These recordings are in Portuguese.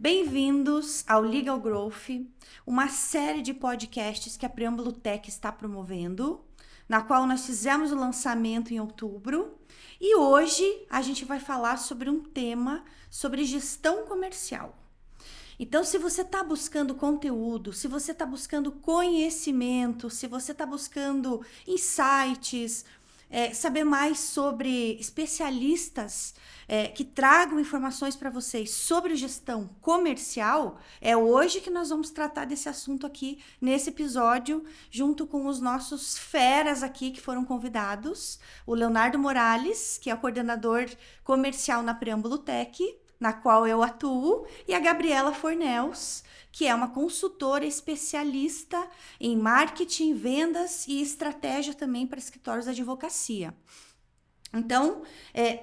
Bem-vindos ao Legal Growth, uma série de podcasts que a Preâmbulo Tech está promovendo, na qual nós fizemos o lançamento em outubro. E hoje a gente vai falar sobre um tema sobre gestão comercial. Então, se você está buscando conteúdo, se você está buscando conhecimento, se você está buscando insights, saber mais sobre especialistas que tragam informações para vocês sobre gestão comercial, é hoje que nós vamos tratar desse assunto aqui nesse episódio, junto com os nossos feras aqui que foram convidados, o Leonardo Morales, que é o coordenador comercial na Preâmbulo Tech, na qual eu atuo, e a Gabriela Fornels, que é uma consultora especialista em marketing, vendas e estratégia também para escritórios de advocacia. Então,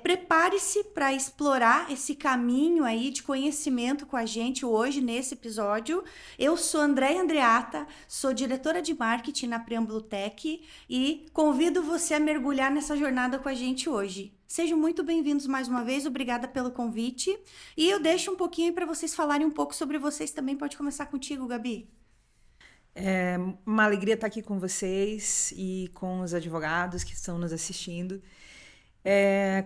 prepare-se para explorar esse caminho aí de conhecimento com a gente hoje, nesse episódio. Eu sou Andréia Andreata, sou diretora de marketing na Preâmbulo Tech e convido você a mergulhar nessa jornada com a gente hoje. Sejam muito bem-vindos mais uma vez, obrigada pelo convite. E eu deixo um pouquinho para vocês falarem um pouco sobre vocês também. Pode começar contigo, Gabi. É uma alegria estar aqui com vocês e com os advogados que estão nos assistindo.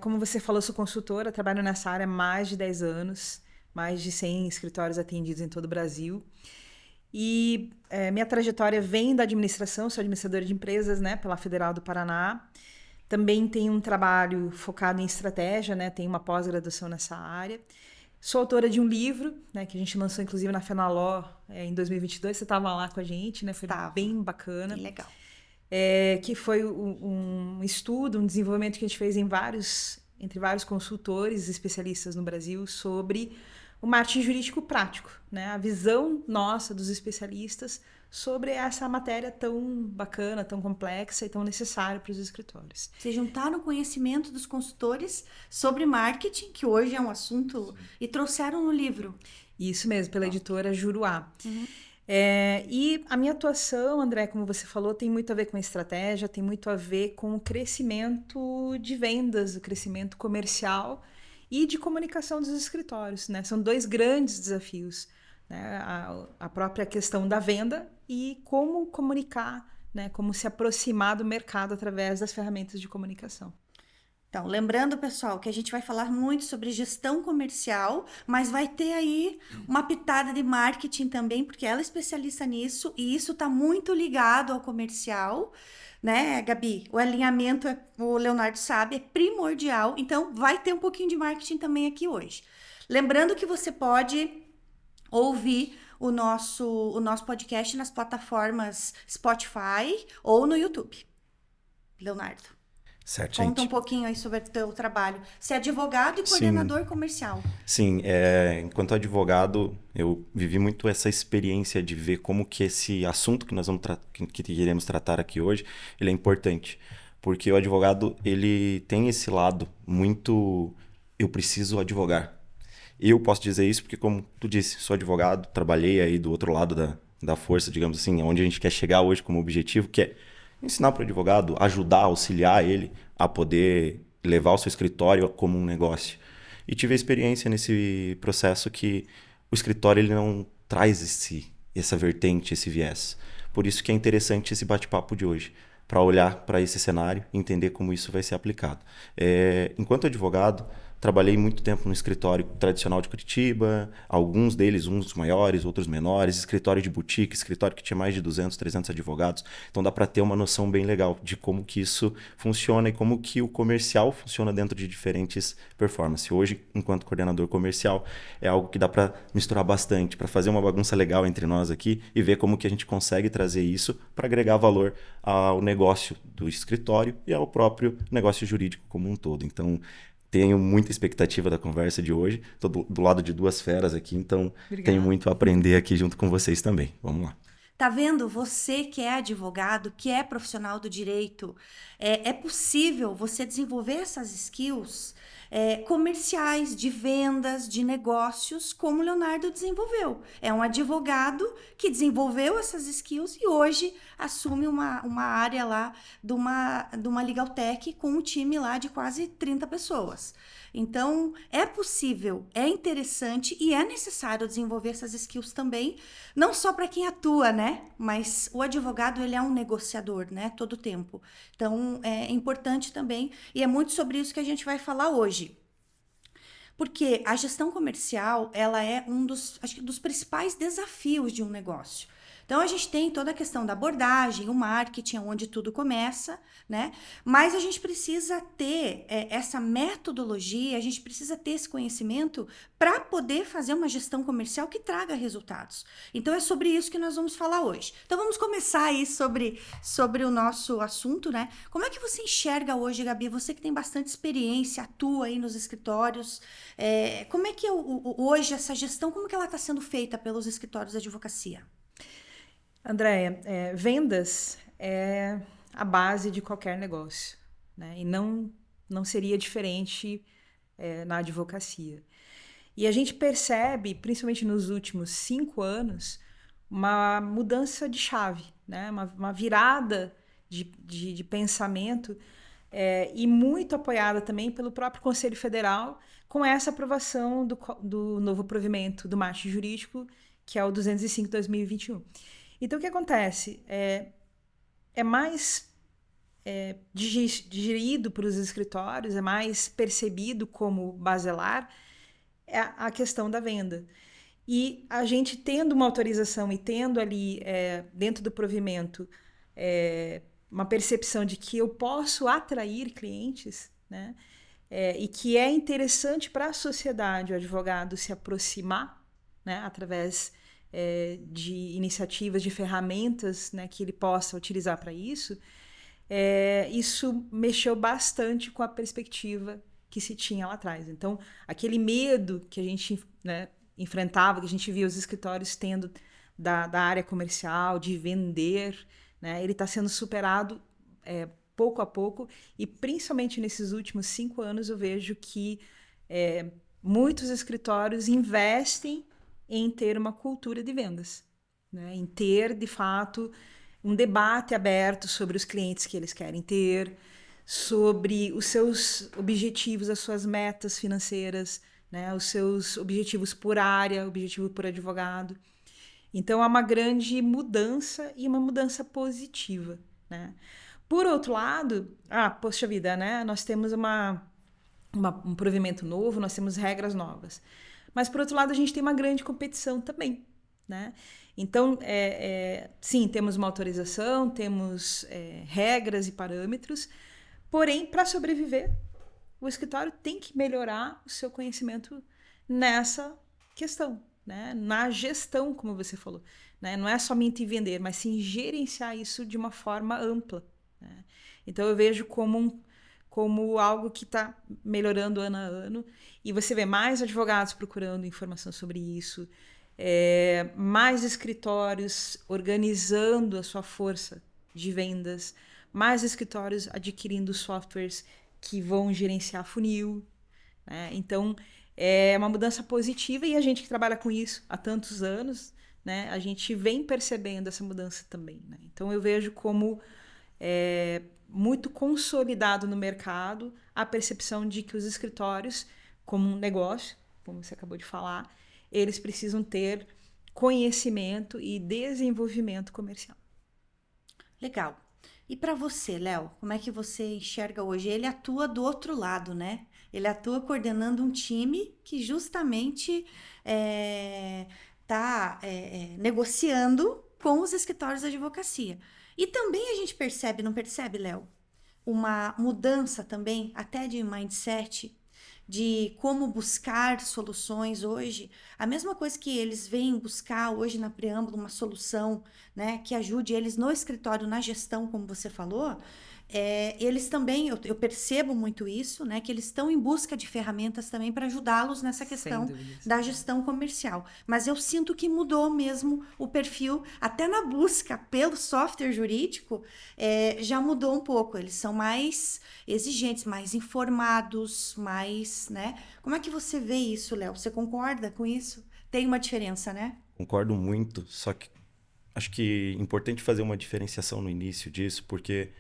Como você falou, sou consultora, trabalho nessa área há mais de 10 anos, mais de 100 escritórios atendidos em todo o Brasil. E minha trajetória vem da administração, sou administradora de empresas, né, pela Federal do Paraná. Também tenho um trabalho focado em estratégia, né, tenho uma pós-graduação nessa área. Sou autora de um livro, né, que a gente lançou inclusive na Fenaló em 2022, você estava lá com a gente, né, foi bem bacana. Bem legal. Que foi um estudo, um desenvolvimento que a gente fez entre vários consultores especialistas no Brasil sobre o marketing jurídico prático, né? A visão nossa dos especialistas sobre essa matéria tão bacana, tão complexa e tão necessária para os escritórios. Vocês juntaram o conhecimento dos consultores sobre marketing, que hoje é um assunto, e trouxeram no livro. Isso mesmo, pela editora Juruá. Uhum. E a minha atuação, André, como você falou, tem muito a ver com estratégia, tem muito a ver com o crescimento de vendas, o crescimento comercial e de comunicação dos escritórios, né? São dois grandes desafios, né? A própria questão da venda e como comunicar, né? Como se aproximar do mercado através das ferramentas de comunicação. Então, lembrando, pessoal, que a gente vai falar muito sobre gestão comercial, mas vai ter aí uma pitada de marketing também, porque ela é especialista nisso, e isso está muito ligado ao comercial, né, Gabi? O alinhamento, o Leonardo sabe, é primordial, então vai ter um pouquinho de marketing também aqui hoje. Lembrando que você pode ouvir o nosso podcast nas plataformas Spotify ou no YouTube. Leonardo. Certo, Conta gente. um pouquinho aí sobre o teu trabalho. Você é advogado e coordenador comercial. Sim, enquanto advogado, eu vivi muito essa experiência de ver como que esse assunto que nós que iremos tratar aqui hoje, ele é importante. Porque o advogado, ele tem esse lado muito, eu preciso advogar. Eu posso dizer isso porque, como tu disse, sou advogado, trabalhei aí do outro lado da força, digamos assim, onde a gente quer chegar hoje como objetivo, que é ensinar para o advogado, ajudar, auxiliar ele a poder levar o seu escritório como um negócio. E tive a experiência nesse processo que o escritório ele não traz essa vertente, esse viés. Por isso que é interessante esse bate-papo de hoje, para olhar para esse cenário e entender como isso vai ser aplicado. Enquanto advogado, trabalhei muito tempo no escritório tradicional de Curitiba, alguns deles, uns maiores, outros menores, escritório de boutique, escritório que tinha mais de 200, 300 advogados. Então dá para ter uma noção bem legal de como que isso funciona e como que o comercial funciona dentro de diferentes performances. Hoje, enquanto coordenador comercial, é algo que dá para misturar bastante, para fazer uma bagunça legal entre nós aqui e ver como que a gente consegue trazer isso para agregar valor ao negócio do escritório e ao próprio negócio jurídico como um todo. Então, tenho muita expectativa da conversa de hoje. Estou do lado de duas feras aqui, então tenho muito a aprender aqui junto com vocês também. Vamos lá. Tá vendo? Você que é advogado, que é profissional do direito, é possível você desenvolver essas skills comerciais, de vendas, de negócios, como o Leonardo desenvolveu. É um advogado que desenvolveu essas skills e hoje assume uma área lá de uma Legal Tech com um time lá de quase 30 pessoas. Então, é possível, é interessante e é necessário desenvolver essas skills também, não só para quem atua, né? Mas o advogado, ele é um negociador, né? Todo o tempo. Então, é importante também, e é muito sobre isso que a gente vai falar hoje. Porque a gestão comercial, ela é acho que dos principais desafios de um negócio. Então, a gente tem toda a questão da abordagem, o marketing, onde tudo começa, né? Mas a gente precisa ter essa metodologia, a gente precisa ter esse conhecimento para poder fazer uma gestão comercial que traga resultados. Então, é sobre isso que nós vamos falar hoje. Então, vamos começar aí sobre o nosso assunto, né? Como é que você enxerga hoje, Gabi? Você que tem bastante experiência, atua aí nos escritórios, como é que hoje essa gestão, como que ela está sendo feita pelos escritórios de advocacia? Andréia, vendas é a base de qualquer negócio, né? E não seria diferente na advocacia. E a gente percebe, principalmente nos últimos 5 anos, uma mudança de chave, né? Uma virada de pensamento e muito apoiada também pelo próprio Conselho Federal com essa aprovação do novo provimento do marketing jurídico, que é o 205/2021. Então, o que acontece? É mais digerido para os escritórios, é mais percebido como basilar a questão da venda. E a gente tendo uma autorização e tendo ali, dentro do provimento, uma percepção de que eu posso atrair clientes, né? E que é interessante para a sociedade o advogado se aproximar, né? Através de iniciativas, de ferramentas, né, que ele possa utilizar para isso, isso mexeu bastante com a perspectiva que se tinha lá atrás. Então, aquele medo que a gente, né, enfrentava, que a gente via os escritórios tendo da área comercial, de vender, né, ele está sendo superado pouco a pouco, e principalmente nesses últimos 5 anos eu vejo que muitos escritórios investem em ter uma cultura de vendas, né? Em ter, de fato, um debate aberto sobre os clientes que eles querem ter, sobre os seus objetivos, as suas metas financeiras, né? Os seus objetivos por área, objetivo por advogado. Então, há uma grande mudança e uma mudança positiva, né? Por outro lado, poxa vida, né? Nós temos um provimento novo, nós temos regras novas. Mas, por outro lado, a gente tem uma grande competição também, né? Então, sim, temos uma autorização, temos regras e parâmetros, porém, para sobreviver, o escritório tem que melhorar o seu conhecimento nessa questão, né? Na gestão, como você falou, né? Não é somente vender, mas sim gerenciar isso de uma forma ampla, né? Então, eu vejo como algo que está melhorando ano a ano, e você vê mais advogados procurando informação sobre isso, mais escritórios organizando a sua força de vendas, mais escritórios adquirindo softwares que vão gerenciar funil, né? Então, é uma mudança positiva, e a gente que trabalha com isso há tantos anos, né, a gente vem percebendo essa mudança também, né? Então, eu vejo como muito consolidado no mercado a percepção de que os escritórios, como um negócio, como você acabou de falar, eles precisam ter conhecimento e desenvolvimento comercial. Legal. E para você, Léo, como é que você enxerga hoje? Ele atua do outro lado, né? Ele atua coordenando um time que justamente está negociando com os escritórios de advocacia. E também a gente percebe, não percebe, Léo? Uma mudança também, até de mindset, de como buscar soluções hoje. A mesma coisa que eles vêm buscar hoje na Preâmbulo, uma solução, né, que ajude eles no escritório, na gestão, como você falou, eles também, eu percebo muito isso, né? Que eles estão em busca de ferramentas também para ajudá-los nessa questão da gestão comercial. Mas eu sinto que mudou mesmo o perfil, até na busca pelo software jurídico, já mudou um pouco. Eles são mais exigentes, mais informados, mais, né? Como é que você vê isso, Léo? Você concorda com isso? Tem uma diferença, né? Concordo muito, só que acho que é importante fazer uma diferenciação no início disso, porque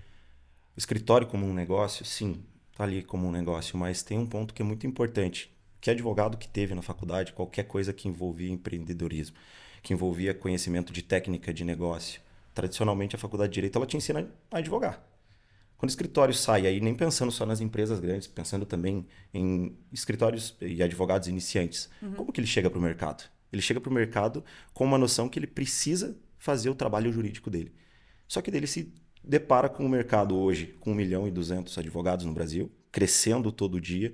o escritório como um negócio, sim, está ali como um negócio, mas tem um ponto que é muito importante. Que advogado que teve na faculdade, qualquer coisa que envolvia empreendedorismo, que envolvia conhecimento de técnica de negócio, tradicionalmente a faculdade de Direito ela te ensina a advogar. Quando o escritório sai, aí nem pensando só nas empresas grandes, pensando também em escritórios e advogados iniciantes, como que ele chega para o mercado? Ele chega para o mercado com uma noção que ele precisa fazer o trabalho jurídico dele. Só que dele se depara com o mercado hoje, com 1.200.000 advogados no Brasil, crescendo todo dia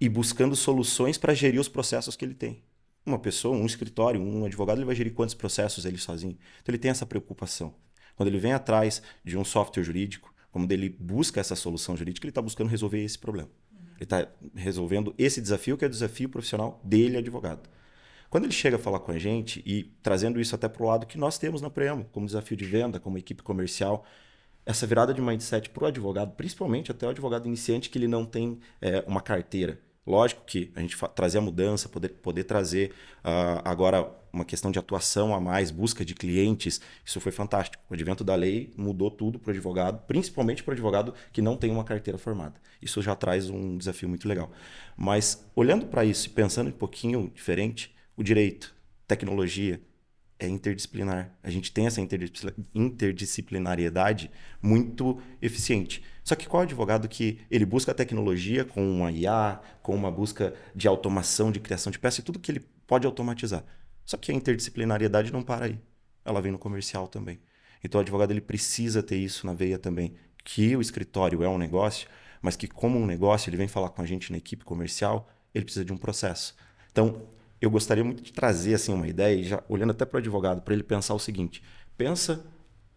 e buscando soluções para gerir os processos que ele tem. Uma pessoa, um escritório, um advogado, ele vai gerir quantos processos ele sozinho? Então ele tem essa preocupação. Quando ele vem atrás de um software jurídico, quando ele busca essa solução jurídica, ele está buscando resolver esse problema. Ele está resolvendo esse desafio, que é o desafio profissional dele, advogado. Quando ele chega a falar com a gente e trazendo isso até para o lado que nós temos na Preamo, como desafio de venda, como equipe comercial, essa virada de mindset para o advogado, principalmente até o advogado iniciante que ele não tem uma carteira. Lógico que a gente trazer a mudança, poder trazer agora uma questão de atuação a mais, busca de clientes, isso foi fantástico. O advento da lei mudou tudo para o advogado, principalmente para o advogado que não tem uma carteira formada. Isso já traz um desafio muito legal. Mas olhando para isso e pensando um pouquinho diferente, o direito, tecnologia, é interdisciplinar. A gente tem essa interdisciplinariedade muito eficiente. Só que qual advogado que ele busca a tecnologia com uma IA, com uma busca de automação, de criação de peça e tudo que ele pode automatizar. Só que a interdisciplinariedade não para aí. Ela vem no comercial também. Então o advogado ele precisa ter isso na veia também. Que o escritório é um negócio, mas que como um negócio ele vem falar com a gente na equipe comercial, ele precisa de um processo. Então, eu gostaria muito de trazer assim, uma ideia, e já olhando até para o advogado, para ele pensar o seguinte: pensa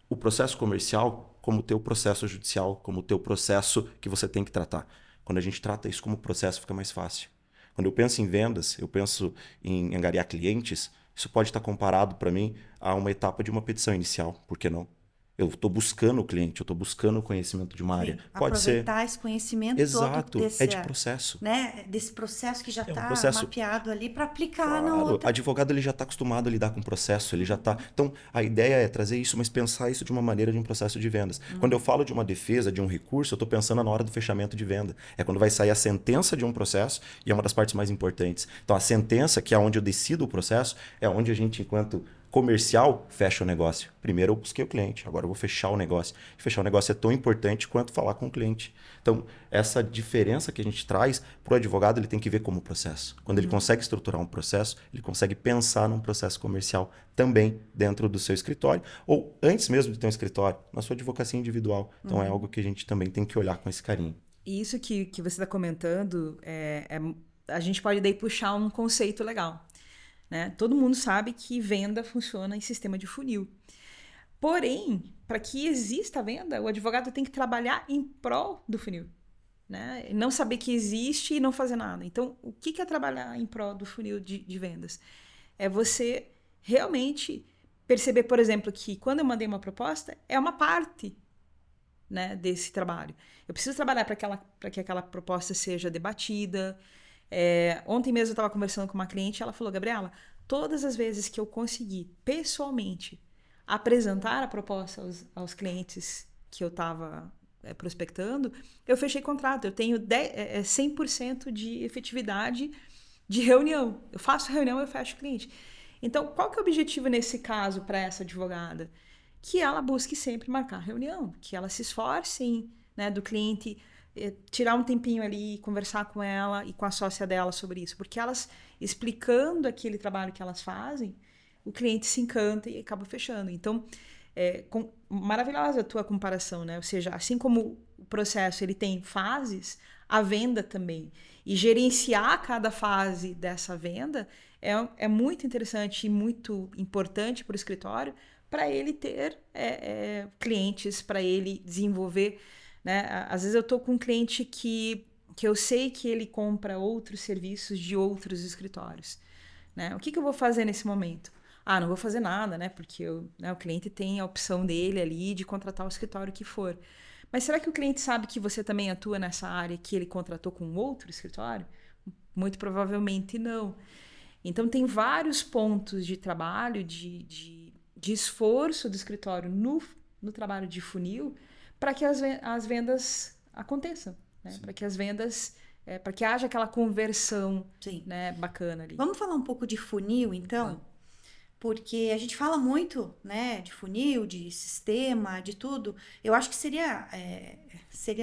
o processo comercial como o teu processo judicial, como o teu processo que você tem que tratar. Quando a gente trata isso como processo, fica mais fácil. Quando eu penso em vendas, eu penso em angariar clientes, isso pode estar comparado para mim a uma etapa de uma petição inicial, por que não? Eu estou buscando o cliente, eu estou buscando o conhecimento de uma área. Pode aproveitar esse conhecimento Exato, todo é de processo. Né, desse processo que já está mapeado ali para aplicar claro, na outra. O advogado ele já está acostumado a lidar com o processo, ele já está. Então, a ideia é trazer isso, mas pensar isso de uma maneira de um processo de vendas. Quando eu falo de uma defesa, de um recurso, eu estou pensando na hora do fechamento de venda. É quando vai sair a sentença de um processo e é uma das partes mais importantes. Então, a sentença, que é onde eu decido o processo, é onde a gente, enquanto comercial, fecha o negócio. Primeiro eu busquei o cliente, agora eu vou fechar o negócio. Fechar o negócio é tão importante quanto falar com o cliente. Então, essa diferença que a gente traz para o advogado, ele tem que ver como processo. Quando ele consegue estruturar um processo, ele consegue pensar num processo comercial também dentro do seu escritório, ou antes mesmo de ter um escritório, na sua advocacia individual. Então, é algo que a gente também tem que olhar com esse carinho. E isso que você está comentando, a gente pode daí puxar um conceito legal. Né? Todo mundo sabe que venda funciona em sistema de funil. Porém, para que exista a venda, o advogado tem que trabalhar em prol do funil. Né? Não saber que existe e não fazer nada. Então, o que é trabalhar em prol do funil de vendas? É você realmente perceber, por exemplo, que quando eu mandei uma proposta, é uma parte, né, desse trabalho. Eu preciso trabalhar para que aquela proposta seja debatida. Ontem mesmo eu estava conversando com uma cliente e ela falou: Gabriela, todas as vezes que eu consegui pessoalmente apresentar a proposta aos clientes que eu estava prospectando, eu fechei contrato. Eu tenho 100% de efetividade de reunião. Eu faço reunião, eu fecho o cliente. Então, qual que é o objetivo nesse caso para essa advogada? Que ela busque sempre marcar reunião, que ela se esforce, né, do cliente tirar um tempinho ali, conversar com ela e com a sócia dela sobre isso, porque elas, explicando aquele trabalho que elas fazem, o cliente se encanta e acaba fechando. Então, maravilhosa a tua comparação, né? Ou seja, assim como o processo ele tem fases, a venda também. E gerenciar cada fase dessa venda é muito interessante e muito importante para o escritório, para ele ter clientes, para ele desenvolver né? Às vezes eu estou com um cliente que eu sei que ele compra outros serviços de outros escritórios, né? O que eu vou fazer nesse momento? Não vou fazer nada, né? Porque o cliente tem a opção dele ali de contratar o escritório que for. Mas será que o cliente sabe que você também atua nessa área que ele contratou com outro escritório? Muito provavelmente não. Então, tem vários pontos de trabalho, de esforço do escritório no trabalho de funil para que as vendas aconteçam, né? Para que as vendas... para que haja aquela conversão, né, bacana ali. Vamos falar um pouco de funil, então? Porque a gente fala muito, né, de funil, de sistema, de tudo. Eu acho que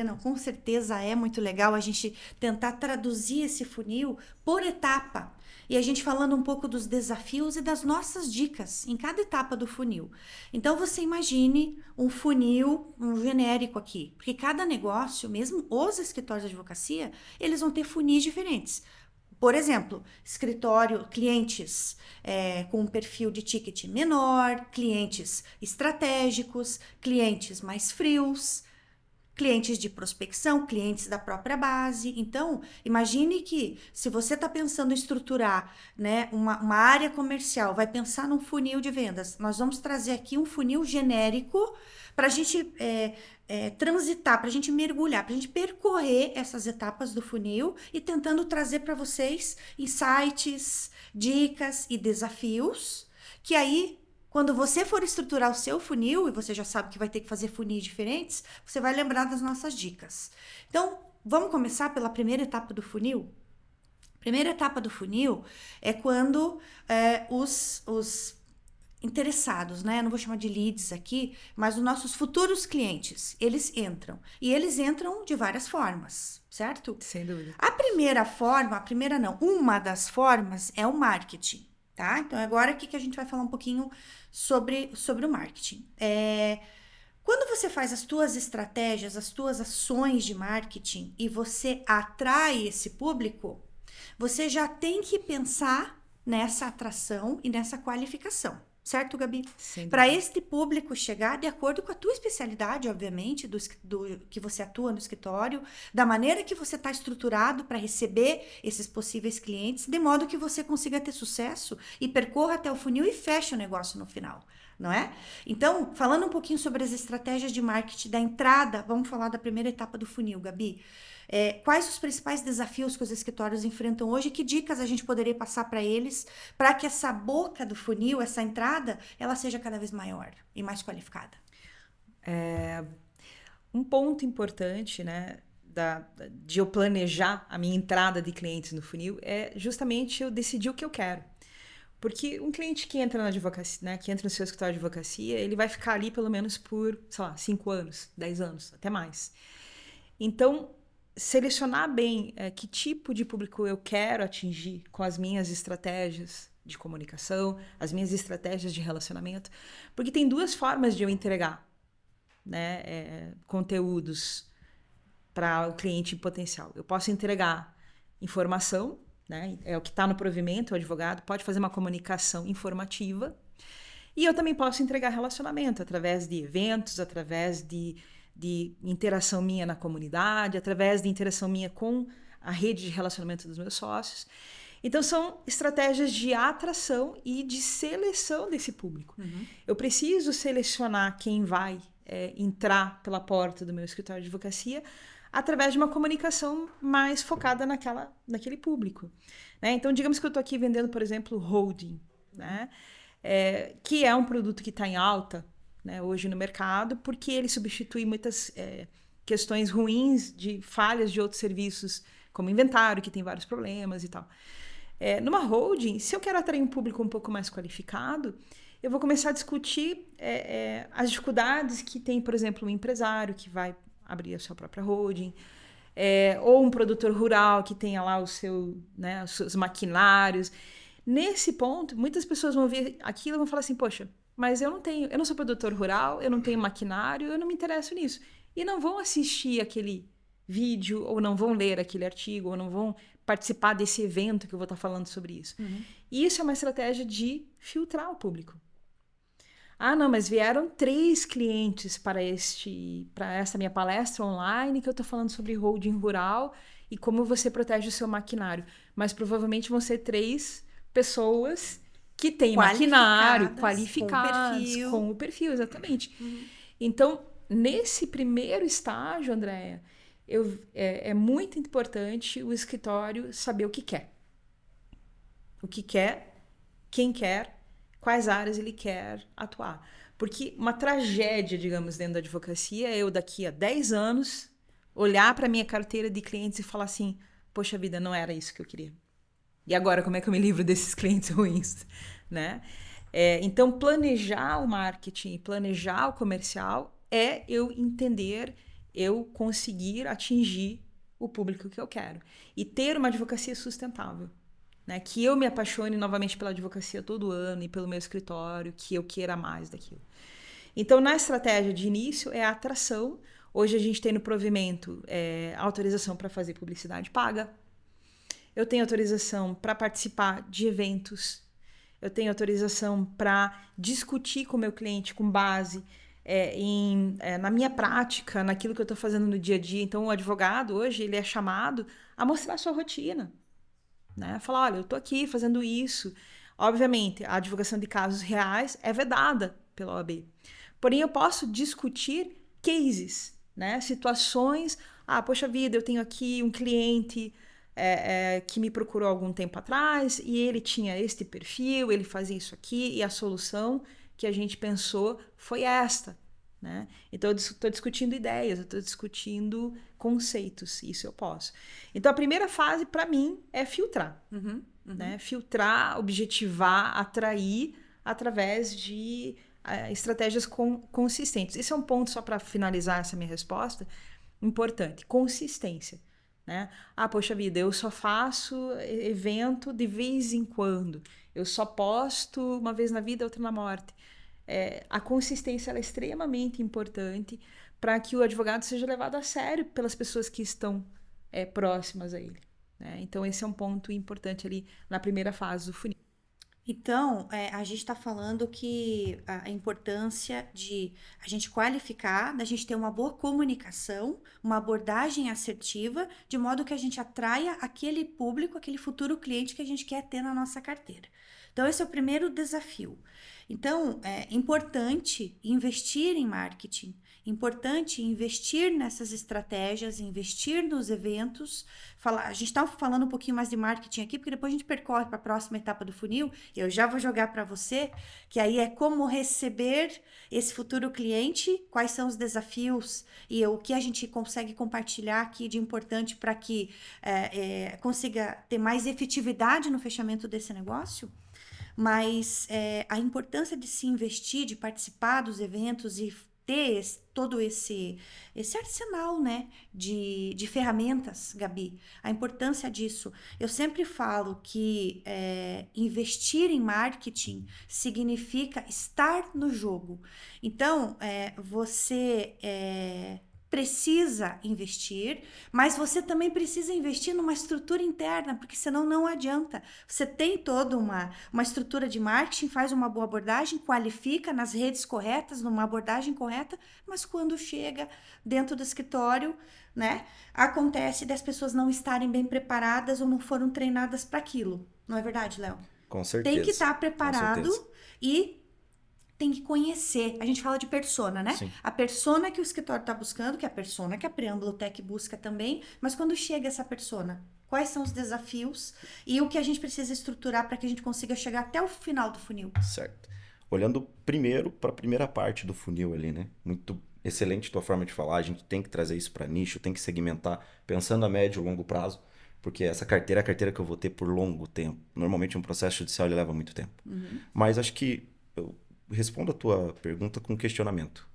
não, com certeza é muito legal a gente tentar traduzir esse funil por etapa. E a gente falando um pouco dos desafios e das nossas dicas em cada etapa do funil. Então, você imagine um funil, um genérico aqui. Porque cada negócio, mesmo os escritórios de advocacia, eles vão ter funis diferentes. Por exemplo, escritório, clientes com um perfil de ticket menor, clientes estratégicos, clientes mais frios, clientes de prospecção, clientes da própria base. Então, imagine que se você está pensando em estruturar, né, uma área comercial, vai pensar num funil de vendas. Nós vamos trazer aqui um funil genérico para a gente transitar, para a gente mergulhar, para a gente percorrer essas etapas do funil e tentando trazer para vocês insights, dicas e desafios, que aí, quando você for estruturar o seu funil, e você já sabe que vai ter que fazer funis diferentes, você vai lembrar das nossas dicas. Então, vamos começar pela primeira etapa do funil? Primeira etapa do funil é quando os interessados, né? Eu não vou chamar de leads aqui, mas os nossos futuros clientes, eles entram. E eles entram de várias formas, certo? Sem dúvida. Uma das formas é o marketing, tá? Então, agora aqui que a gente vai falar um pouquinho sobre o marketing. Quando você faz as tuas estratégias, as tuas ações de marketing e você atrai esse público, você já tem que pensar nessa atração e nessa qualificação. Certo, Gabi? Para este público chegar de acordo com a tua especialidade, obviamente, do que você atua no escritório, da maneira que você está estruturado para receber esses possíveis clientes, de modo que você consiga ter sucesso e percorra até o funil e feche o negócio no final, não é? Então, falando um pouquinho sobre as estratégias de marketing da entrada, vamos falar da primeira etapa do funil, Gabi. Quais os principais desafios que os escritórios enfrentam hoje? Que dicas a gente poderia passar para eles para que essa boca do funil, essa entrada, ela seja cada vez maior e mais qualificada? Um ponto importante, né, de eu planejar a minha entrada de clientes no funil é justamente eu decidir o que eu quero. Porque um cliente que entra na advocacia, né, que entra no seu escritório de advocacia, ele vai ficar ali pelo menos por, 5 anos, 10 anos, até mais. Então, selecionar bem que tipo de público eu quero atingir com as minhas estratégias de comunicação, as minhas estratégias de relacionamento, porque tem 2 formas de eu entregar, né, conteúdos para o cliente potencial. Eu posso entregar informação, né, é o que está no provimento, o advogado pode fazer uma comunicação informativa, e eu também posso entregar relacionamento através de eventos, através de interação minha na comunidade, através de interação minha com a rede de relacionamento dos meus sócios. Então, são estratégias de atração e de seleção desse público. Uhum. Eu preciso selecionar quem vai entrar pela porta do meu escritório de advocacia através de uma comunicação mais focada naquele público, né? Então, digamos que eu estou aqui vendendo, por exemplo, holding, né? Que é um produto que está em alta, né, hoje no mercado, porque ele substitui muitas questões ruins de falhas de outros serviços, como inventário, que tem vários problemas e tal. Numa holding, se eu quero atrair um público um pouco mais qualificado, eu vou começar a discutir as dificuldades que tem, por exemplo, um empresário que vai abrir a sua própria holding, ou um produtor rural que tenha lá os seus maquinários. Nesse ponto, muitas pessoas vão ver aquilo e vão falar assim, poxa, mas eu não sou produtor rural, eu não tenho maquinário, eu não me interesso nisso. E não vão assistir aquele vídeo, ou não vão ler aquele artigo, ou não vão participar desse evento que eu vou estar falando sobre isso. Uhum. E isso é uma estratégia de filtrar o público. não, mas vieram 3 clientes para essa minha palestra online que eu estou falando sobre holding rural e como você protege o seu maquinário. Mas provavelmente vão ser 3 pessoas que têm maquinário qualificadas, com o perfil, exatamente. Então, nesse primeiro estágio, Andréia, é muito importante o escritório saber o que quer. O que quer, quem quer, quais áreas ele quer atuar. Porque uma tragédia, digamos, dentro da advocacia é eu daqui a 10 anos olhar para a minha carteira de clientes e falar assim, poxa vida, não era isso que eu queria. E agora, como é que eu me livro desses clientes ruins? Né? Então, planejar o marketing, planejar o comercial é eu entender, eu conseguir atingir o público que eu quero. E ter uma advocacia sustentável. Né? Que eu me apaixone novamente pela advocacia todo ano e pelo meu escritório, que eu queira mais daquilo. Então, na estratégia de início, é a atração. Hoje a gente tem no provimento autorização para fazer publicidade paga. Eu tenho autorização para participar de eventos. Eu tenho autorização para discutir com o meu cliente com base na minha prática, naquilo que eu estou fazendo no dia a dia. Então, o advogado hoje ele é chamado a mostrar a sua rotina. Né? Falar, olha, eu estou aqui fazendo isso. Obviamente, a divulgação de casos reais é vedada pela OAB. Porém, eu posso discutir cases, né? Situações. Poxa vida, eu tenho aqui um cliente que me procurou algum tempo atrás e ele tinha este perfil, ele fazia isso aqui e a solução que a gente pensou foi esta. Né? Então, eu estou discutindo ideias, eu estou discutindo conceitos, isso eu posso. Então, a primeira fase, para mim, é filtrar. Né? Filtrar, objetivar, atrair através de estratégias consistentes. Esse é um ponto, só para finalizar essa minha resposta, importante. Consistência. Né? Poxa vida, eu só faço evento de vez em quando. Eu só posto uma vez na vida, outra na morte. A consistência ela é extremamente importante para que o advogado seja levado a sério pelas pessoas que estão próximas a ele. Né? Então, esse é um ponto importante ali na primeira fase do funil. Então, a gente está falando que a importância de a gente qualificar, da gente ter uma boa comunicação, uma abordagem assertiva, de modo que a gente atraia aquele público, aquele futuro cliente que a gente quer ter na nossa carteira. Então, esse é o primeiro desafio. Então, é importante investir em marketing, importante investir nessas estratégias, investir nos eventos. A gente está falando um pouquinho mais de marketing aqui, porque depois a gente percorre para a próxima etapa do funil. Eu já vou jogar para você, que aí é como receber esse futuro cliente, quais são os desafios e o que a gente consegue compartilhar aqui de importante para que consiga ter mais efetividade no fechamento desse negócio. Mas a importância de se investir, de participar dos eventos e ter todo esse arsenal, né, de ferramentas, Gabi, a importância disso. Eu sempre falo que investir em marketing significa estar no jogo. Então, você precisa investir, mas você também precisa investir numa estrutura interna, porque senão não adianta. Você tem toda uma estrutura de marketing, faz uma boa abordagem, qualifica nas redes corretas, numa abordagem correta, mas quando chega dentro do escritório, né, acontece das pessoas não estarem bem preparadas ou não foram treinadas para aquilo. Não é verdade, Léo? Com certeza. Tem que estar preparado e tem que conhecer. A gente fala de persona, né? Sim. A persona que o escritório está buscando, que é a persona que a Preâmbulo Tech busca também, mas quando chega essa persona, quais são os desafios e o que a gente precisa estruturar para que a gente consiga chegar até o final do funil? Certo. Olhando primeiro para a primeira parte do funil ali, né? Muito excelente tua forma de falar, a gente tem que trazer isso para nicho, tem que segmentar, pensando a médio e longo prazo, porque essa carteira é a carteira que eu vou ter por longo tempo. Normalmente um processo judicial ele leva muito tempo. Mas acho que eu respondo a tua pergunta com um questionamento.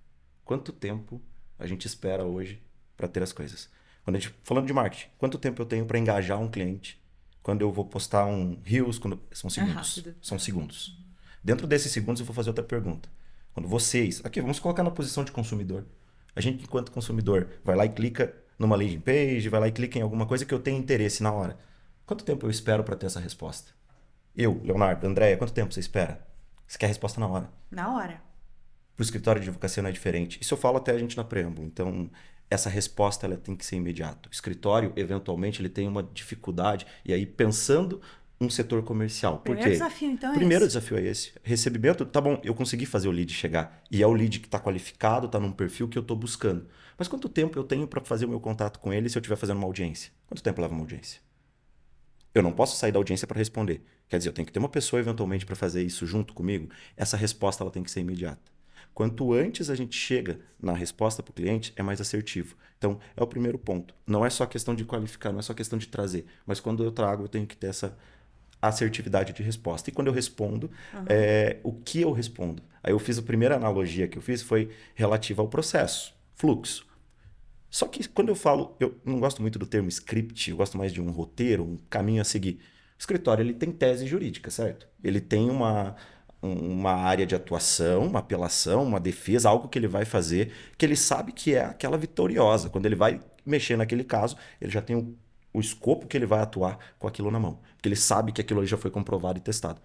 Quanto tempo a gente espera hoje para ter as coisas? Quando a gente, falando de marketing, quanto tempo eu tenho para engajar um cliente? Quando eu vou postar um Reels, são segundos. São segundos. Dentro desses segundos eu vou fazer outra pergunta. Quando vocês, aqui vamos colocar na posição de consumidor. A gente, enquanto consumidor, vai lá e clica numa landing page, vai lá e clica em alguma coisa que eu tenho interesse na hora. Quanto tempo eu espero para ter essa resposta? Eu, Leonardo, Andréia, quanto tempo você espera? Você quer a resposta na hora. Na hora. Para o escritório de advocacia não é diferente. Isso eu falo até a gente na preâmbulo. Então, essa resposta ela tem que ser imediata. O escritório, eventualmente, ele tem uma dificuldade. E aí, pensando um setor comercial. Por Primeiro quê? desafio, então, é Primeiro esse. desafio é esse. Recebimento, tá bom, eu consegui fazer o lead chegar. E é o lead que está qualificado, está num perfil que eu estou buscando. Mas quanto tempo eu tenho para fazer o meu contato com ele se eu estiver fazendo uma audiência? Quanto tempo leva uma audiência? Eu não posso sair da audiência para responder. Quer dizer, eu tenho que ter uma pessoa eventualmente para fazer isso junto comigo. Essa resposta ela tem que ser imediata. Quanto antes a gente chega na resposta para o cliente, é mais assertivo. Então, é o primeiro ponto. Não é só questão de qualificar, não é só questão de trazer. Mas quando eu trago, eu tenho que ter essa assertividade de resposta. E quando eu respondo, o que eu respondo? Aí eu fiz a primeira analogia que eu fiz foi relativa ao processo, fluxo. Só que quando eu falo, eu não gosto muito do termo script, eu gosto mais de um roteiro, um caminho a seguir. O escritório ele tem tese jurídica, certo? Ele tem uma área de atuação, uma apelação, uma defesa, algo que ele vai fazer, que ele sabe que é aquela vitoriosa. Quando ele vai mexer naquele caso, ele já tem o escopo que ele vai atuar com aquilo na mão. Porque ele sabe que aquilo ali já foi comprovado e testado.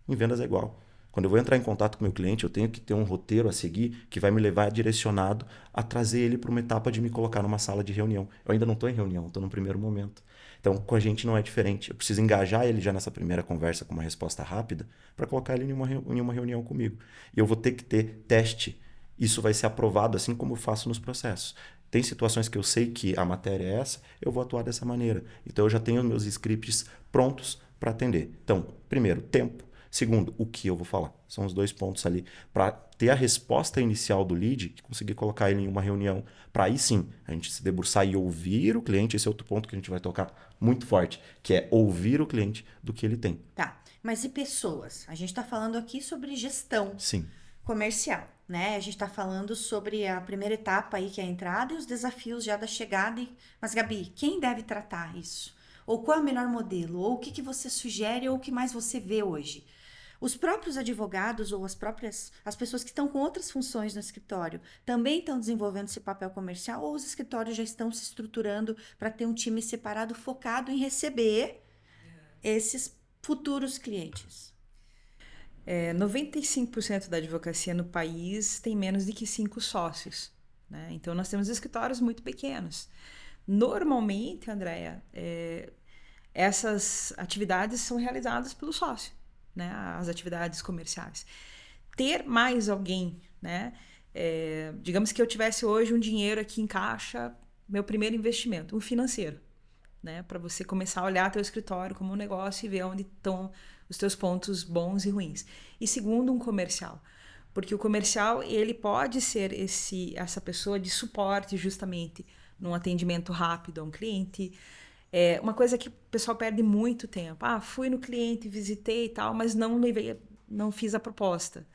Em vendas é igual. Quando eu vou entrar em contato com o meu cliente, eu tenho que ter um roteiro a seguir que vai me levar direcionado a trazer ele para uma etapa de me colocar numa sala de reunião. Eu ainda não estou em reunião, estou no primeiro momento. Então, com a gente não é diferente. Eu preciso engajar ele já nessa primeira conversa com uma resposta rápida para colocar ele em uma reunião comigo. E eu vou ter que ter teste. Isso vai ser aprovado assim como eu faço nos processos. Tem situações que eu sei que a matéria é essa, eu vou atuar dessa maneira. Então, eu já tenho meus scripts prontos para atender. Então, primeiro, tempo. Segundo, o que eu vou falar. São os 2 pontos ali. Para ter a resposta inicial do lead, conseguir colocar ele em uma reunião. Para aí sim, a gente se debruçar e ouvir o cliente. Esse é outro ponto que a gente vai tocar muito forte, que é ouvir o cliente do que ele tem. Tá, mas e pessoas? A gente está falando aqui sobre gestão Sim. comercial, né? A gente está falando sobre a primeira etapa aí, que é a entrada, e os desafios já da chegada. Mas, Gabi, quem deve tratar isso? Ou qual é o melhor modelo? Ou o que você sugere ou o que mais você vê hoje? Os próprios advogados ou as pessoas que estão com outras funções no escritório também estão desenvolvendo esse papel comercial, ou os escritórios já estão se estruturando para ter um time separado focado em receber esses futuros clientes? 95% da advocacia no país tem menos de que 5 sócios, né? Então, nós temos escritórios muito pequenos. Normalmente, Andréia, essas atividades são realizadas pelo sócio, né? As atividades comerciais. Ter mais alguém, né? Digamos que eu tivesse hoje um dinheiro aqui em caixa, meu primeiro investimento, um financeiro, né? Para você começar a olhar teu escritório como um negócio e ver onde estão os teus pontos bons e ruins. E segundo, um comercial. Porque o comercial, ele pode ser essa pessoa de suporte justamente num atendimento rápido a um cliente. Uma coisa que o pessoal perde muito tempo. Fui no cliente, visitei e tal, mas não fiz a proposta,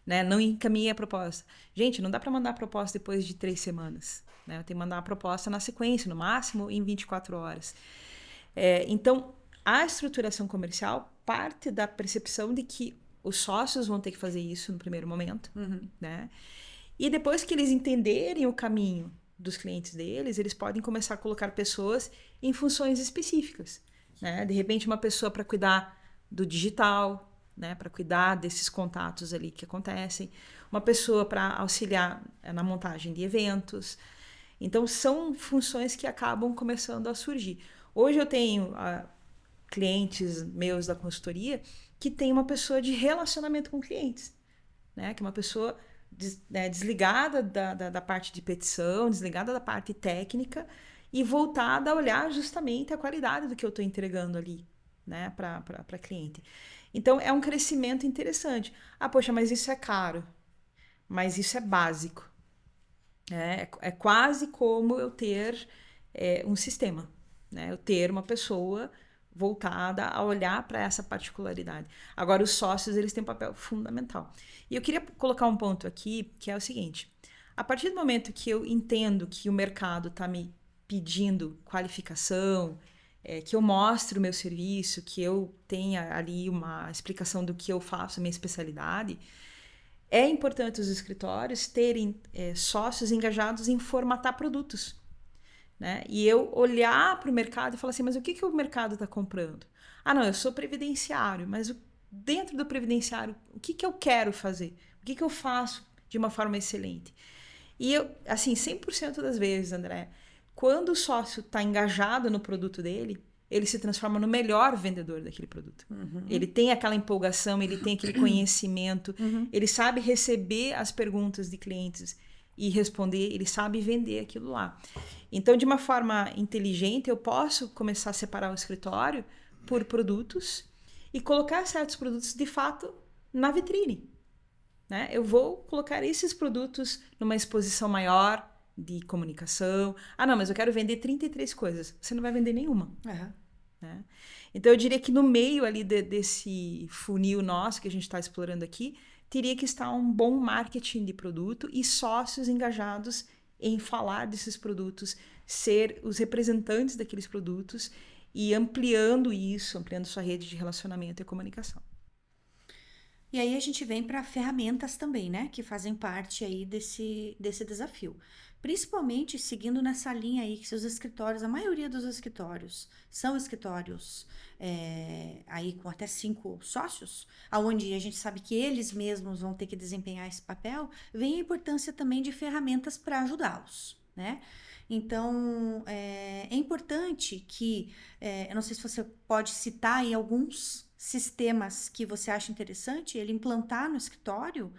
né? Não encaminhei a proposta. Gente, não dá para mandar a proposta depois de 3 semanas, né? Eu tenho que mandar a proposta na sequência, no máximo em 24 horas. Então, a estruturação comercial parte da percepção de que os sócios vão ter que fazer isso no primeiro momento, né? E depois que eles entenderem o caminho dos clientes deles, eles podem começar a colocar pessoas em funções específicas, né? De repente, uma pessoa para cuidar do digital, né? Para cuidar desses contatos ali que acontecem, uma pessoa para auxiliar na montagem de eventos. Então, são funções que acabam começando a surgir. Hoje eu tenho clientes meus da consultoria que tem uma pessoa de relacionamento com clientes, né? Que é uma pessoa desligada da parte de petição, desligada da parte técnica e voltada a olhar justamente a qualidade do que eu estou entregando ali, né, para cliente. Então, é um crescimento interessante. Poxa, mas isso é caro. Mas isso é básico. É quase como eu ter um sistema, né? Eu ter uma pessoa voltada a olhar para essa particularidade. Agora, os sócios, eles têm um papel fundamental. E eu queria colocar um ponto aqui, que é o seguinte. A partir do momento que eu entendo que o mercado está me pedindo qualificação, que eu mostre o meu serviço, que eu tenha ali uma explicação do que eu faço, a minha especialidade, é importante os escritórios terem sócios engajados em formatar produtos, né? E eu olhar para o mercado e falar assim, mas o que o mercado está comprando? Não, eu sou previdenciário, mas dentro do previdenciário, o que eu quero fazer? O que eu faço de uma forma excelente. E eu, assim, 100% das vezes, André, quando o sócio está engajado no produto dele, ele se transforma no melhor vendedor daquele produto. Ele tem aquela empolgação, ele tem aquele conhecimento, ele sabe receber as perguntas de clientes e responder, ele sabe vender aquilo lá. Então, de uma forma inteligente, eu posso começar a separar o escritório por produtos e colocar certos produtos, de fato, na vitrine. Né? Eu vou colocar esses produtos numa exposição maior de comunicação. Ah, não, mas eu quero vender 33 coisas. Você não vai vender nenhuma. Né? Então, eu diria que no meio ali desse funil nosso que a gente está explorando aqui, teria que estar um bom marketing de produto e sócios engajados em falar desses produtos, ser os representantes daqueles produtos e ampliando isso, ampliando sua rede de relacionamento e comunicação. E aí a gente vem para ferramentas também, né? Que fazem parte aí desse desafio. Principalmente seguindo nessa linha aí que seus escritórios, a maioria dos escritórios são escritórios aí com até 5 sócios, aonde a gente sabe que eles mesmos vão ter que desempenhar esse papel, vem a importância também de ferramentas para ajudá-los, né? Então, é importante que, eu não sei se você pode citar aí alguns sistemas que você acha interessante ele implantar no escritório,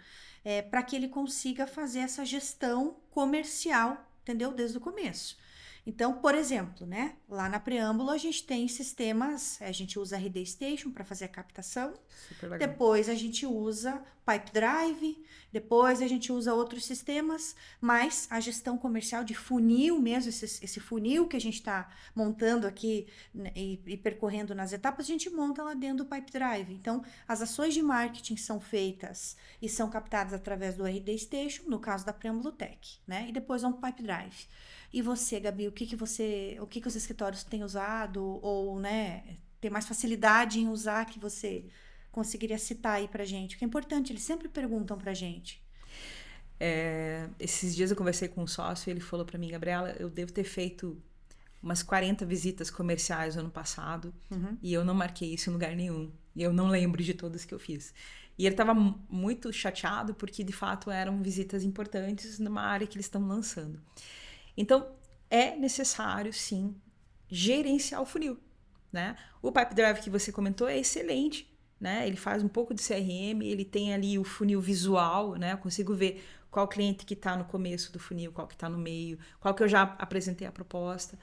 para que ele consiga fazer essa gestão comercial, entendeu? Desde o começo. Então, por exemplo, né? Lá na Preâmbulo a gente tem sistemas, a gente usa a RD Station para fazer a captação. Super legal. Depois a gente usa Pipe Drive, depois a gente usa outros sistemas, mas a gestão comercial de funil mesmo, esse funil que a gente está montando aqui, né, e percorrendo nas etapas, a gente monta lá dentro do Pipe Drive. Então, as ações de marketing são feitas e são captadas através do RD Station, no caso da Preâmbulo Tech, né? E depois vão para o Pipe Drive. E você, Gabi, o que os escritórios têm usado ou, né, tem mais facilidade em usar que você conseguiria citar aí pra gente? O que é importante, eles sempre perguntam pra gente. Esses dias eu conversei com um sócio e ele falou pra mim, Gabriela, eu devo ter feito umas 40 visitas comerciais no ano passado e eu não marquei isso em lugar nenhum. E eu não lembro de todas que eu fiz. E ele estava muito chateado porque, de fato, eram visitas importantes numa área que eles estão lançando. Então, é necessário, sim, gerenciar o funil, né? O Pipe Drive que você comentou é excelente, né? Ele faz um pouco de CRM, ele tem ali o funil visual, né? Eu consigo ver qual cliente que está no começo do funil, qual que está no meio, qual que eu já apresentei a proposta.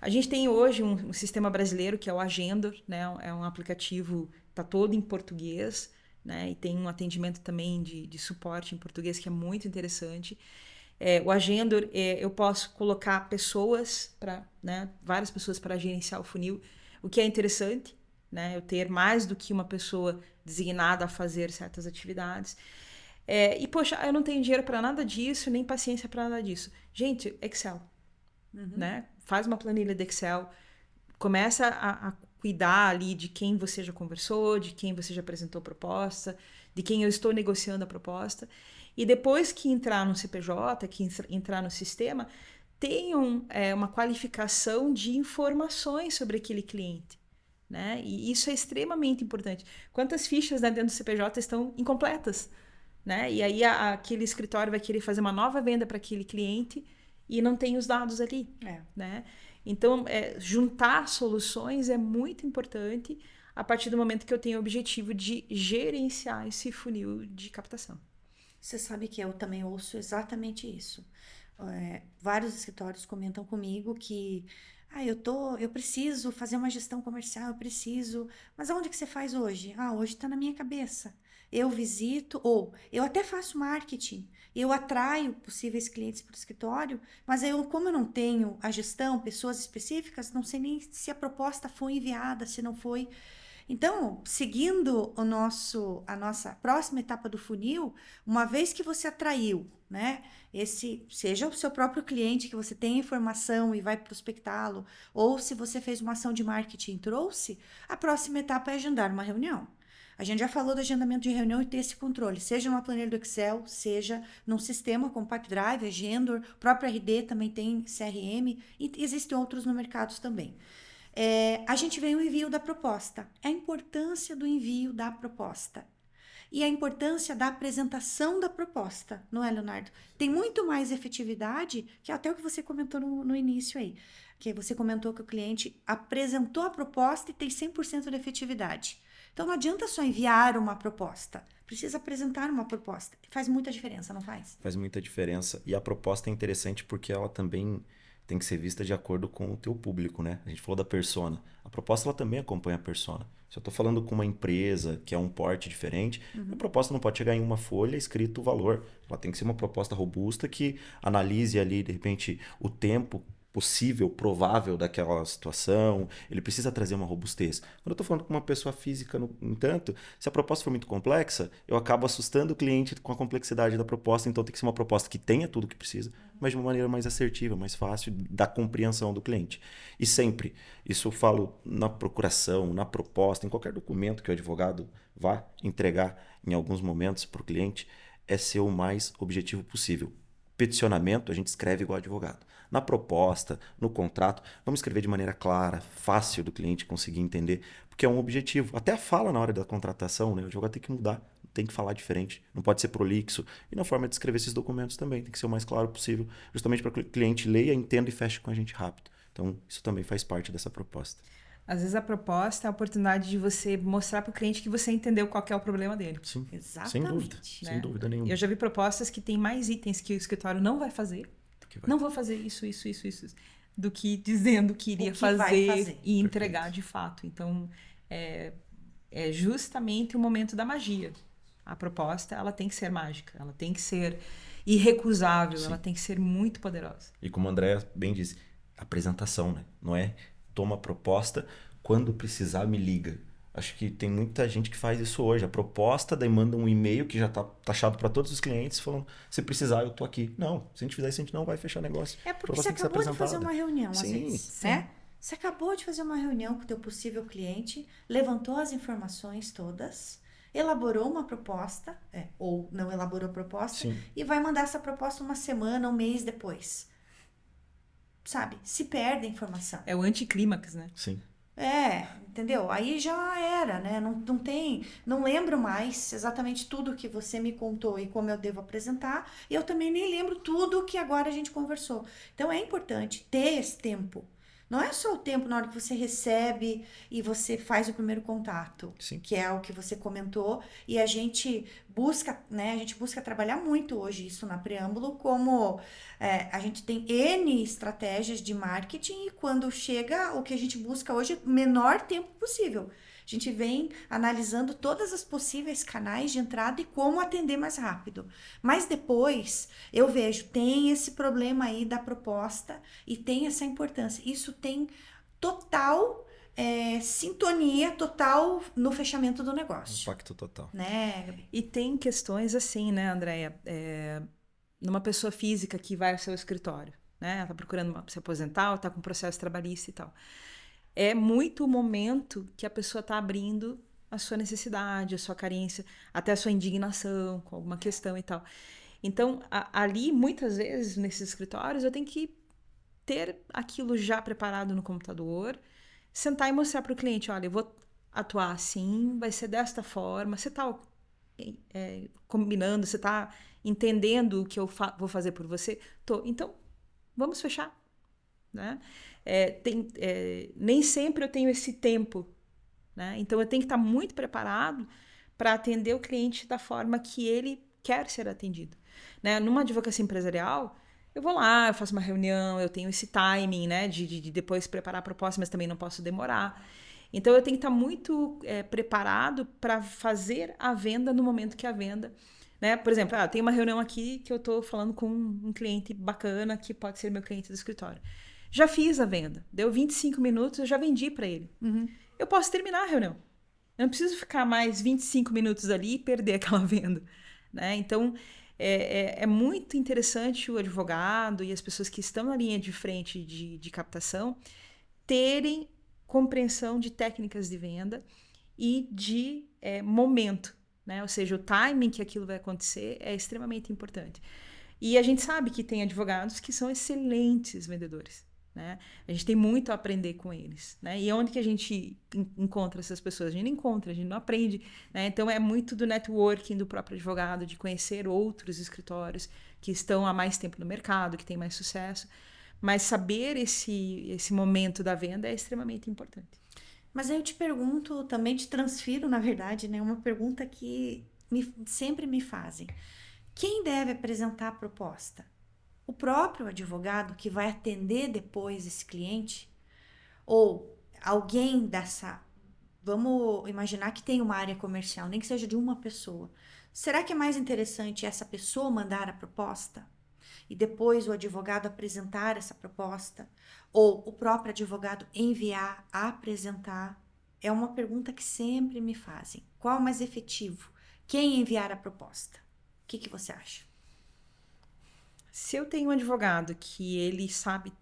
A gente tem hoje um sistema brasileiro que é o Agendor, né? É um aplicativo, está todo em português, né? E tem um atendimento também de suporte em português que é muito interessante. O Agendor, eu posso colocar pessoas, né, várias pessoas para gerenciar o funil, o que é interessante, né, eu ter mais do que uma pessoa designada a fazer certas atividades. E, poxa, eu não tenho dinheiro para nada disso, nem paciência para nada disso. Gente, Excel, né? Faz uma planilha de Excel, começa a cuidar ali de quem você já conversou, de quem você já apresentou proposta, de quem eu estou negociando a proposta. E depois que entrar no CPJ, que entrar no sistema, tenham uma qualificação de informações sobre aquele cliente. Né? E isso é extremamente importante. Quantas fichas dentro do CPJ estão incompletas? Né? E aí aquele escritório vai querer fazer uma nova venda para aquele cliente e não tem os dados ali. Né? Então, juntar soluções é muito importante a partir do momento que eu tenho o objetivo de gerenciar esse funil de captação. Você sabe que eu também ouço exatamente isso. Vários escritórios comentam comigo que eu preciso fazer uma gestão comercial, eu preciso. Mas aonde que você faz hoje? Hoje está na minha cabeça. Eu visito, ou eu até faço marketing, eu atraio possíveis clientes para o escritório, mas como eu não tenho a gestão, pessoas específicas, não sei nem se a proposta foi enviada, se não foi. Então, seguindo a nossa próxima etapa do funil, uma vez que você atraiu, né, seja o seu próprio cliente que você tem informação e vai prospectá-lo, ou se você fez uma ação de marketing e trouxe, a próxima etapa é agendar uma reunião. A gente já falou do agendamento de reunião e ter esse controle, seja numa planilha do Excel, seja num sistema como Pipe Drive, Agendor, o próprio RD também tem CRM e existem outros no mercado também. A gente vem o envio da proposta, a importância do envio da proposta. e a importância da apresentação da proposta, não é, Leonardo? Tem muito mais efetividade que até o que você comentou no início aí. Que você comentou que o cliente apresentou a proposta e tem 100% de efetividade. Então, não adianta só enviar uma proposta. Precisa apresentar uma proposta. Faz muita diferença, não faz? Faz muita diferença. E a proposta é interessante porque ela também tem que ser vista de acordo com o teu público, né? A gente falou da persona. A proposta ela também acompanha a persona. Se eu estou falando com uma empresa que é um porte diferente, a proposta não pode chegar em uma folha escrito o valor. Ela tem que ser uma proposta robusta que analise ali, de repente, o tempo possível, provável daquela situação. Ele precisa trazer uma robustez. Quando eu estou falando com uma pessoa física, no entanto, se a proposta for muito complexa, eu acabo assustando o cliente com a complexidade da proposta. Então tem que ser uma proposta que tenha tudo o que precisa, mas de uma maneira mais assertiva, mais fácil da compreensão do cliente. E sempre, isso eu falo na procuração, na proposta, em qualquer documento que o advogado vá entregar em alguns momentos para o cliente, é ser o mais objetivo possível. Peticionamento, a gente escreve igual advogado. Na proposta, no contrato, vamos escrever de maneira clara, fácil do cliente conseguir entender, porque é um objetivo. Até a fala na hora da contratação, né? O advogado tem que mudar, tem que falar diferente, não pode ser prolixo. E na forma de escrever esses documentos também, tem que ser o mais claro possível, justamente para que o cliente leia, entenda e feche com a gente rápido. Então, isso também faz parte dessa proposta. Às vezes a proposta é a oportunidade de você mostrar para o cliente que você entendeu qual que é o problema dele. Sim, Exatamente. sem dúvida, Né? sem dúvida nenhuma. Eu já vi propostas que tem mais itens que o escritório não vai fazer. Não vou fazer isso, do que dizendo que iria fazer e entregar de fato. Então, é justamente o momento da magia. A proposta, ela tem que ser mágica, ela tem que ser irrecusável, ela tem que ser muito poderosa. E como a Andrea bem disse, apresentação, né? Não é toma a proposta, quando precisar me liga. Acho que tem muita gente que faz isso hoje. A proposta, daí manda um e-mail que já está taxado para todos os clientes, falando, se precisar, eu tô aqui. Não, se a gente fizer isso, a gente não vai fechar negócio. É porque você acabou de fazer uma reunião, às vezes, né? Você acabou de fazer uma reunião com o teu possível cliente, levantou as informações todas, elaborou uma proposta, ou não elaborou a proposta, e vai mandar essa proposta uma semana, um mês depois. Sabe? Se perde a informação. É o anticlímax, né? Sim. Entendeu? Aí já era, né? Não lembro mais exatamente tudo que você me contou e como eu devo apresentar. E eu também nem lembro tudo que agora a gente conversou. Então é importante ter esse tempo. Não é só o tempo na hora que você recebe e você faz o primeiro contato, que é o que você comentou, e a gente busca, né? A gente busca trabalhar muito hoje isso na Preâmbulo, como a gente tem N estratégias de marketing e quando chega o que a gente busca hoje, o menor tempo possível. A gente vem analisando todas as possíveis canais de entrada e como atender mais rápido. Mas depois eu vejo, tem esse problema aí da proposta e tem essa importância. Isso tem total sintonia, total no fechamento do negócio. Impacto total. Né, Gabi? E tem questões assim, né, Andréia? Numa pessoa física que vai ao seu escritório, né? Ela tá procurando se aposentar, ou tá com processo trabalhista e tal. É muito o momento que a pessoa está abrindo a sua necessidade, a sua carência, até a sua indignação com alguma questão e tal. Então, ali, muitas vezes, nesses escritórios, eu tenho que ter aquilo já preparado no computador, sentar e mostrar para o cliente, olha, eu vou atuar assim, vai ser desta forma, você está combinando, você está entendendo o que eu vou fazer por você? Tô. Então, vamos fechar. Né? Nem sempre eu tenho esse tempo, né? Então eu tenho que estar muito preparado para atender o cliente da forma que ele quer ser atendido, né? Numa advocacia empresarial, eu vou lá, eu faço uma reunião, eu tenho esse timing, né, de depois preparar a proposta, mas também não posso demorar. Então eu tenho que estar muito preparado para fazer a venda no momento que a venda, né? Por exemplo, tem uma reunião aqui que eu estou falando com um cliente bacana que pode ser meu cliente do escritório. Já fiz a venda. Deu 25 minutos, eu já vendi para ele. Eu posso terminar a reunião. Eu não preciso ficar mais 25 minutos ali e perder aquela venda. Né? Então, é muito interessante o advogado e as pessoas que estão na linha de frente de captação terem compreensão de técnicas de venda e de momento. Né? Ou seja, o timing que aquilo vai acontecer é extremamente importante. E a gente sabe que tem advogados que são excelentes vendedores. né? A gente tem muito a aprender com eles, né? E onde que a gente encontra essas pessoas? A gente não encontra, a gente não aprende, né? Então é muito do networking do próprio advogado, de conhecer outros escritórios que estão há mais tempo no mercado, que têm mais sucesso. Mas saber esse momento da venda é extremamente importante. Mas aí eu te pergunto, também te transfiro, na verdade, né? Uma pergunta que sempre me fazem. Quem deve apresentar a proposta? O próprio advogado que vai atender depois esse cliente? Ou alguém dessa... Vamos imaginar que tem uma área comercial, nem que seja de uma pessoa. Será que é mais interessante essa pessoa mandar a proposta? E depois o advogado apresentar essa proposta? Ou o próprio advogado enviar, apresentar? É uma pergunta que sempre me fazem. Qual é o mais efetivo? Quem enviar a proposta? O que você acha? Se eu tenho um advogado que ele sabe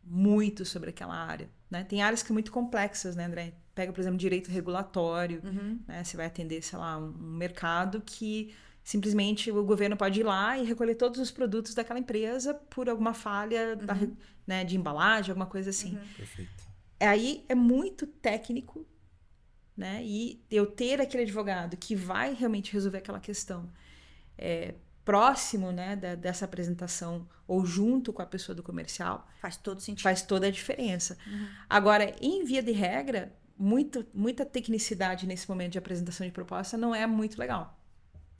muito sobre aquela área, né? Tem áreas que são muito complexas, né, André? Pega, por exemplo, direito regulatório, né? Você vai atender, sei lá, um mercado que simplesmente o governo pode ir lá e recolher todos os produtos daquela empresa por alguma falha né, de embalagem, alguma coisa assim. Perfeito. Aí é muito técnico, né? E eu ter aquele advogado que vai realmente resolver aquela questão próximo, né, dessa apresentação ou junto com a pessoa do comercial, Faz todo sentido. faz toda a diferença. Agora, em via de regra, muita tecnicidade nesse momento de apresentação de proposta não é muito legal,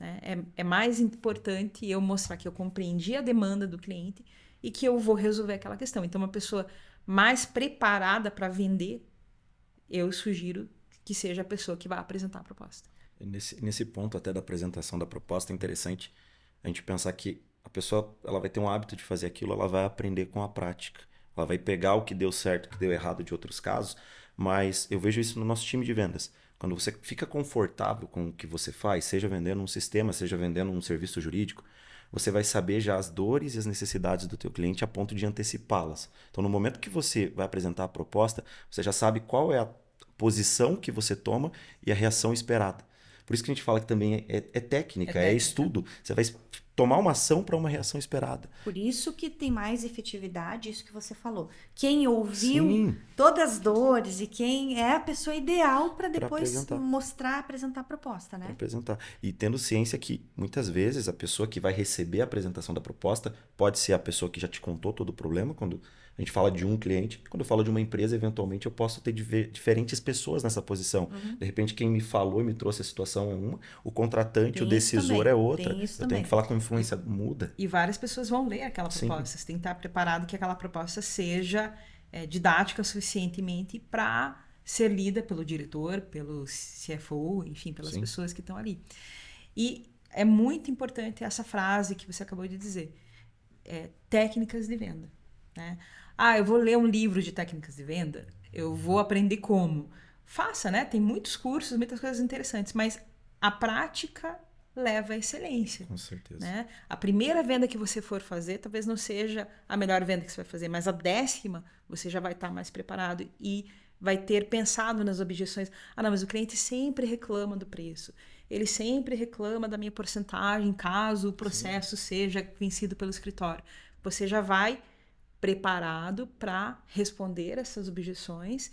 né? É mais importante eu mostrar que eu compreendi a demanda do cliente e que eu vou resolver aquela questão. Então, uma pessoa mais preparada para vender, eu sugiro que seja a pessoa que vai apresentar a proposta. Nesse ponto até da apresentação da proposta, é interessante a gente pensar que a pessoa ela vai ter um hábito de fazer aquilo, ela vai aprender com a prática. Ela vai pegar o que deu certo, o que deu errado de outros casos, mas eu vejo isso no nosso time de vendas. Quando você fica confortável com o que você faz, seja vendendo um sistema, seja vendendo um serviço jurídico, você vai saber já as dores e as necessidades do teu cliente a ponto de antecipá-las. Então, no momento que você vai apresentar a proposta, você já sabe qual é a posição que você toma e a reação esperada. Por isso que a gente fala que também é técnica, é estudo. Você vai tomar uma ação para uma reação esperada. Por isso que tem mais efetividade, isso que você falou. Quem ouviu Sim. todas as dores e quem é a pessoa ideal para depois apresentar a proposta, né? Para apresentar. E tendo ciência que, muitas vezes, a pessoa que vai receber a apresentação da proposta pode ser a pessoa que já te contou todo o problema, quando a gente fala de um cliente. Quando eu falo de uma empresa, eventualmente, eu posso ter diferentes pessoas nessa posição. De repente, quem me falou e me trouxe a situação é uma, o contratante, Tem o decisor é outra. Eu tenho que falar com influência, muda. E várias pessoas vão ler aquela proposta. Sim. Você tem que estar preparado que aquela proposta seja didática suficientemente para ser lida pelo diretor, pelo CFO, enfim, pelas pessoas que estão ali. E é muito importante essa frase que você acabou de dizer. Técnicas de venda, né? Eu vou ler um livro de técnicas de venda, eu vou aprender como. Faça, né? Tem muitos cursos, muitas coisas interessantes, mas a prática leva à excelência. Com certeza. Né? A primeira venda que você for fazer, talvez não seja a melhor venda que você vai fazer, mas a 10ª, você já vai estar mais preparado e vai ter pensado nas objeções. Não, mas o cliente sempre reclama do preço. Ele sempre reclama da minha porcentagem, caso o processo seja vencido pelo escritório. Você já vai preparado para responder essas objeções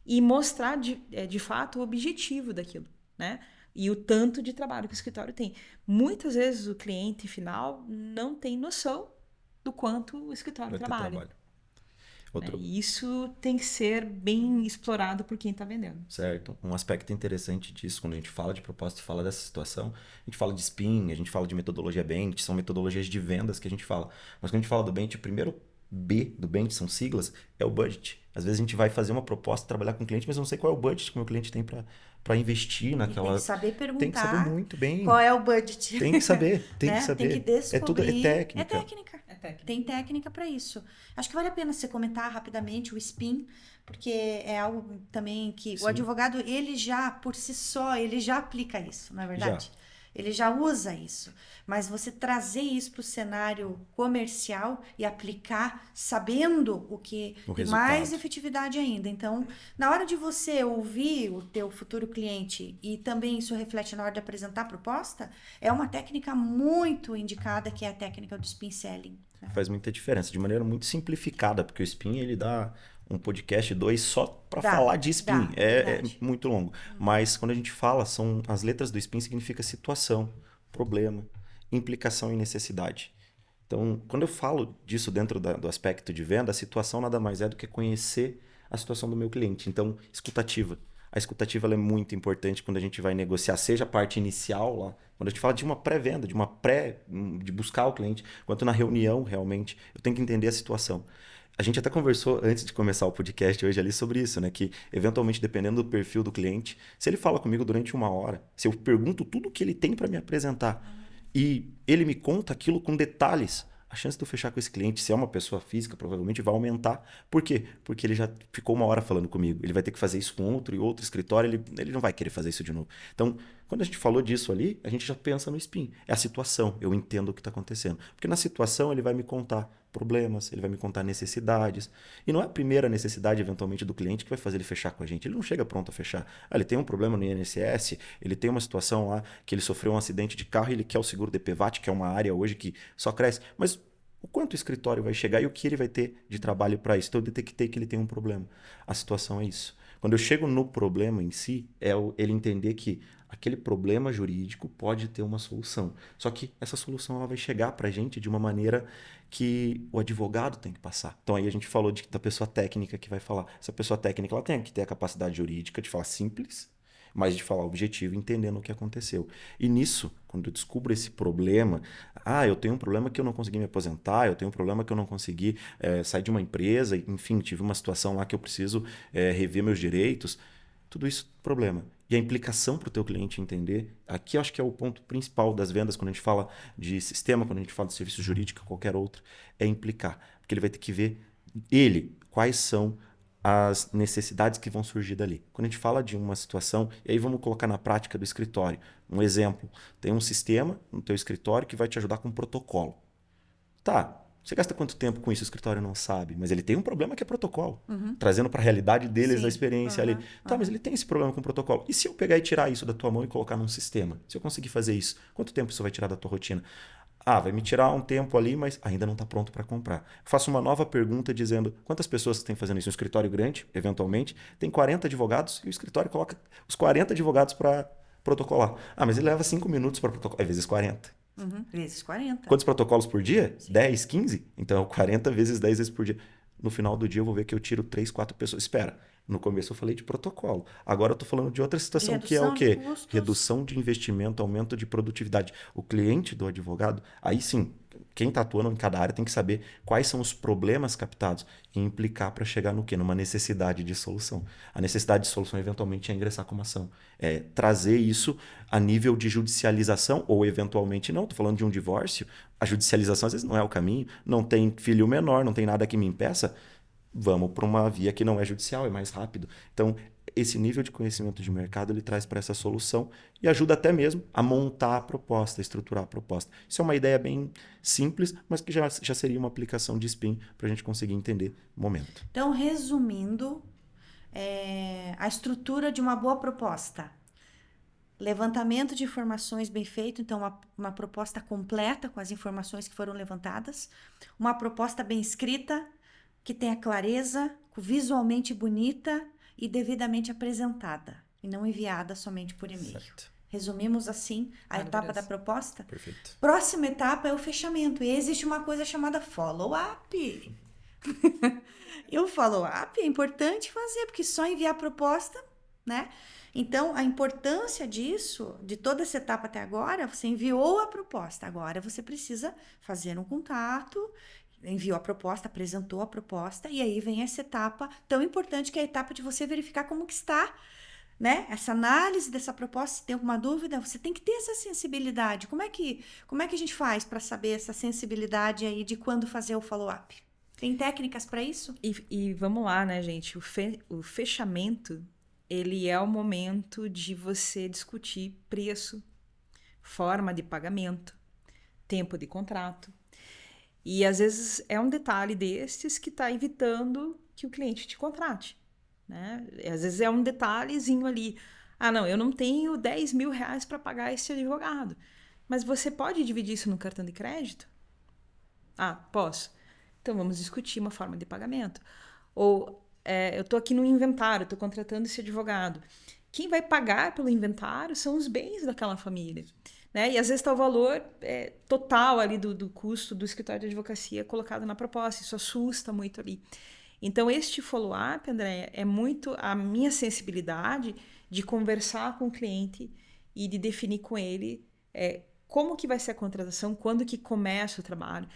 e mostrar de fato o objetivo daquilo, né? E o tanto de trabalho que o escritório tem. Muitas vezes o cliente final não tem noção do quanto o escritório trabalha. E isso tem que ser bem explorado por quem está vendendo. Certo. Um aspecto interessante disso, quando a gente fala de proposta e fala dessa situação, a gente fala de SPIN, a gente fala de metodologia Bent, são metodologias de vendas que a gente fala. Mas quando a gente fala do Bent, o primeiro B do Bent, são siglas, é o budget. Às vezes a gente vai fazer uma proposta, trabalhar com o cliente, mas não sei qual é o budget que o meu cliente tem para investir naquela... Tem que saber perguntar. Tem que saber muito bem. Qual é o budget. Tem que saber, tem né? que saber. Tem que descobrir. É técnica. É técnica. Tem técnica para isso. Acho que vale a pena você comentar rapidamente o SPIN, porque é algo também que o advogado, ele já, por si só, ele já aplica isso, não é verdade? Já. ele já usa isso. Mas você trazer isso para o cenário comercial e aplicar sabendo o que O tem resultado. mais efetividade ainda. Então, na hora de você ouvir o teu futuro cliente e também isso reflete na hora de apresentar a proposta, é uma técnica muito indicada, que é a técnica do spin selling. Né? Faz muita diferença, de maneira muito simplificada, porque o spin ele dá um podcast 2 só para falar de spin. É verdade. muito longo. Mas quando a gente fala, são as letras do spin significa situação, problema, implicação e necessidade. Então, quando eu falo disso dentro do aspecto de venda, a situação nada mais é do que conhecer a situação do meu cliente. Então, escutativa. A escutativa ela é muito importante quando a gente vai negociar, seja a parte inicial lá, quando a gente fala de uma pré-venda, de buscar o cliente, quanto na reunião, realmente, eu tenho que entender a situação. A gente até conversou antes de começar o podcast hoje ali sobre isso, né? Que eventualmente, dependendo do perfil do cliente, se ele fala comigo durante 1 hora, se eu pergunto tudo que ele tem para me apresentar e ele me conta aquilo com detalhes, a chance de eu fechar com esse cliente, se é uma pessoa física, provavelmente vai aumentar. Por quê? Porque ele já ficou 1 hora falando comigo. Ele vai ter que fazer isso com outro e outro escritório, ele não vai querer fazer isso de novo. Então, quando a gente falou disso ali, a gente já pensa no spin. É a situação, eu entendo o que está acontecendo. Porque na situação ele vai me contar problemas, ele vai me contar necessidades. E não é a primeira necessidade, eventualmente, do cliente que vai fazer ele fechar com a gente. Ele não chega pronto a fechar. Ah, ele tem um problema no INSS, ele tem uma situação lá que ele sofreu um acidente de carro e ele quer o seguro DPVAT, que é uma área hoje que só cresce. Mas o quanto o escritório vai chegar e o que ele vai ter de trabalho para isso? Então eu detectei que ele tem um problema. A situação é isso. Quando eu chego no problema em si, é ele entender que aquele problema jurídico pode ter uma solução. Só que essa solução ela vai chegar para a gente de uma maneira que o advogado tem que passar. Então aí a gente falou da pessoa técnica que vai falar. Essa pessoa técnica ela tem que ter a capacidade jurídica de falar simples, mas de falar objetivo, entendendo o que aconteceu. E nisso, quando eu descubro esse problema, eu tenho um problema que eu não consegui me aposentar, eu tenho um problema que eu não consegui sair de uma empresa, enfim, tive uma situação lá que eu preciso rever meus direitos, tudo isso é problema. E a implicação para o teu cliente entender, aqui eu acho que é o ponto principal das vendas, quando a gente fala de sistema, quando a gente fala de serviço jurídico, qualquer outro, é implicar. Porque ele vai ter que ver quais são as necessidades que vão surgir dali. Quando a gente fala de uma situação, e aí vamos colocar na prática do escritório. Um exemplo, tem um sistema no teu escritório que vai te ajudar com um protocolo. Tá, você gasta quanto tempo com isso? O escritório não sabe, mas ele tem um problema que é protocolo. Trazendo para a realidade deles Sim. a experiência ali. Tá, mas ele tem esse problema com o protocolo. E se eu pegar e tirar isso da tua mão e colocar num sistema? Se eu conseguir fazer isso, quanto tempo isso vai tirar da tua rotina? Vai me tirar um tempo ali, mas ainda não está pronto para comprar. Eu faço uma nova pergunta dizendo quantas pessoas que têm fazendo isso? Um escritório grande, eventualmente, tem 40 advogados e o escritório coloca os 40 advogados para protocolar. Mas ele leva 5 minutos para protocolar. É vezes 40. Vezes 40. Quantos protocolos por dia? Sim. 10, 15? Então, 40 vezes 10 vezes por dia. No final do dia, eu vou ver que eu tiro 3, 4 pessoas. Espera, no começo eu falei de protocolo. Agora eu estou falando de outra situação, que é o quê? Redução de investimento, aumento de produtividade. O cliente do advogado, aí sim, quem está atuando em cada área tem que saber quais são os problemas captados e implicar para chegar no quê? Numa necessidade de solução. A necessidade de solução, eventualmente, é ingressar com uma ação. É trazer isso a nível de judicialização, ou eventualmente não. Estou falando de um divórcio. A judicialização, às vezes, não é o caminho. Não tem filho menor, não tem nada que me impeça. Vamos para uma via que não é judicial, é mais rápido. Então, esse nível de conhecimento de mercado ele traz para essa solução e ajuda até mesmo a montar a proposta, a estruturar a proposta. Isso é uma ideia bem simples, mas que já seria uma aplicação de spin para a gente conseguir entender o momento. Então, resumindo, a estrutura de uma boa proposta. Levantamento de informações bem feito, então uma proposta completa com as informações que foram levantadas. Uma proposta bem escrita, que tenha clareza, visualmente bonita e devidamente apresentada, e não enviada somente por e-mail. Certo. Resumimos assim a etapa da proposta? Perfeito. Próxima etapa é o fechamento. E existe uma coisa chamada follow-up. E o follow-up é importante fazer, porque só enviar a proposta, né? Então, a importância disso, de toda essa etapa até agora, você enviou a proposta. Agora você precisa fazer um contato, enviou a proposta, apresentou a proposta, e aí vem essa etapa tão importante, que é a etapa de você verificar como que está, né? Essa análise dessa proposta. Se tem alguma dúvida, você tem que ter essa sensibilidade. Como é que a gente faz para saber essa sensibilidade aí de quando fazer o follow-up? Tem técnicas para isso? E vamos lá, né, gente? O fechamento, ele é o momento de você discutir preço, forma de pagamento, tempo de contrato. E às vezes é um detalhe destes que está evitando que o cliente te contrate, né? E, às vezes é um detalhezinho ali. Ah, não, eu não tenho 10 mil reais para pagar esse advogado. Mas você pode dividir isso no cartão de crédito? Ah, posso. Então vamos discutir uma forma de pagamento. Ou eu estou aqui no inventário, estou contratando esse advogado. Quem vai pagar pelo inventário são os bens daquela família. Né? E às vezes está o valor total ali do custo do escritório de advocacia colocado na proposta. Isso assusta muito ali. Então, este follow-up, André, é muito a minha sensibilidade de conversar com o cliente e de definir com ele como que vai ser a contratação, quando que começa o trabalho.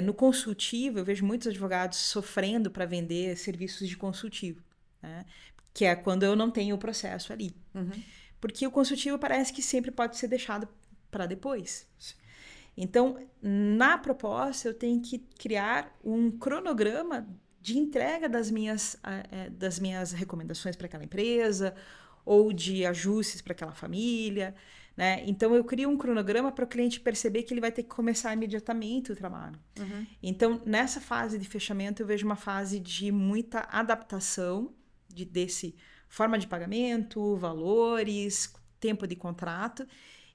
No consultivo, eu vejo muitos advogados sofrendo para vender serviços de consultivo, né? Que é quando eu não tenho o processo ali. Uhum. Porque o consultivo parece que sempre pode ser deixado para depois. Sim. Então, na proposta, eu tenho que criar um cronograma de entrega das minhas recomendações para aquela empresa ou de ajustes para aquela família, né? Então, eu crio um cronograma para o cliente perceber que ele vai ter que começar imediatamente o trabalho. Uhum. Então, nessa fase de fechamento, eu vejo uma fase de muita adaptação desse forma de pagamento, valores, tempo de contrato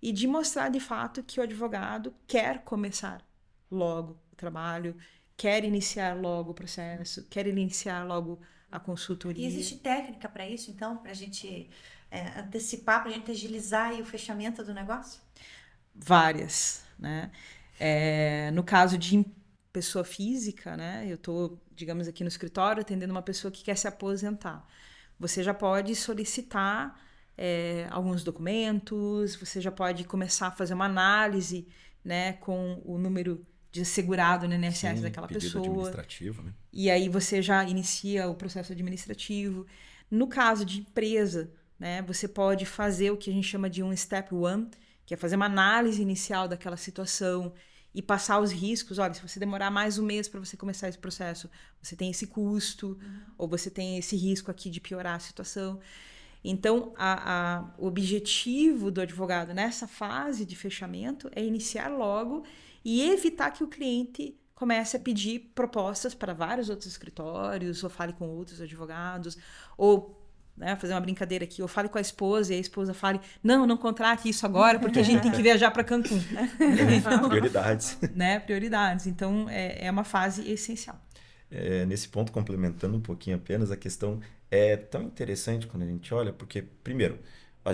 e de mostrar de fato que o advogado quer começar logo o trabalho, quer iniciar logo o processo, quer iniciar logo a consultoria. E existe técnica para isso, então, para a gente antecipar, para a gente agilizar aí o fechamento do negócio? Várias, né? No caso de pessoa física, né? Eu estou, digamos, aqui no escritório atendendo uma pessoa que quer se aposentar. Você já pode solicitar alguns documentos, você já pode começar a fazer uma análise, né, com o número de segurado no INSS daquela pedido pessoa. administrativo, né? E aí você já inicia o processo administrativo. No caso de empresa, né, você pode fazer o que a gente chama de um step one, que é fazer uma análise inicial daquela situação e passar os riscos. Olha, se você demorar mais um mês para você começar esse processo, você tem esse custo, ou você tem esse risco aqui de piorar a situação. Então, o objetivo do advogado nessa fase de fechamento é iniciar logo e evitar que o cliente comece a pedir propostas para vários outros escritórios, ou fale com outros advogados, ou fazer uma brincadeira aqui, ou fale com a esposa e a esposa fale, não contrate isso agora, porque a gente tem que viajar para Cancún. Prioridades. Né? Prioridades. Então, é uma fase essencial. Nesse ponto, complementando um pouquinho apenas, a questão é tão interessante quando a gente olha, porque, primeiro,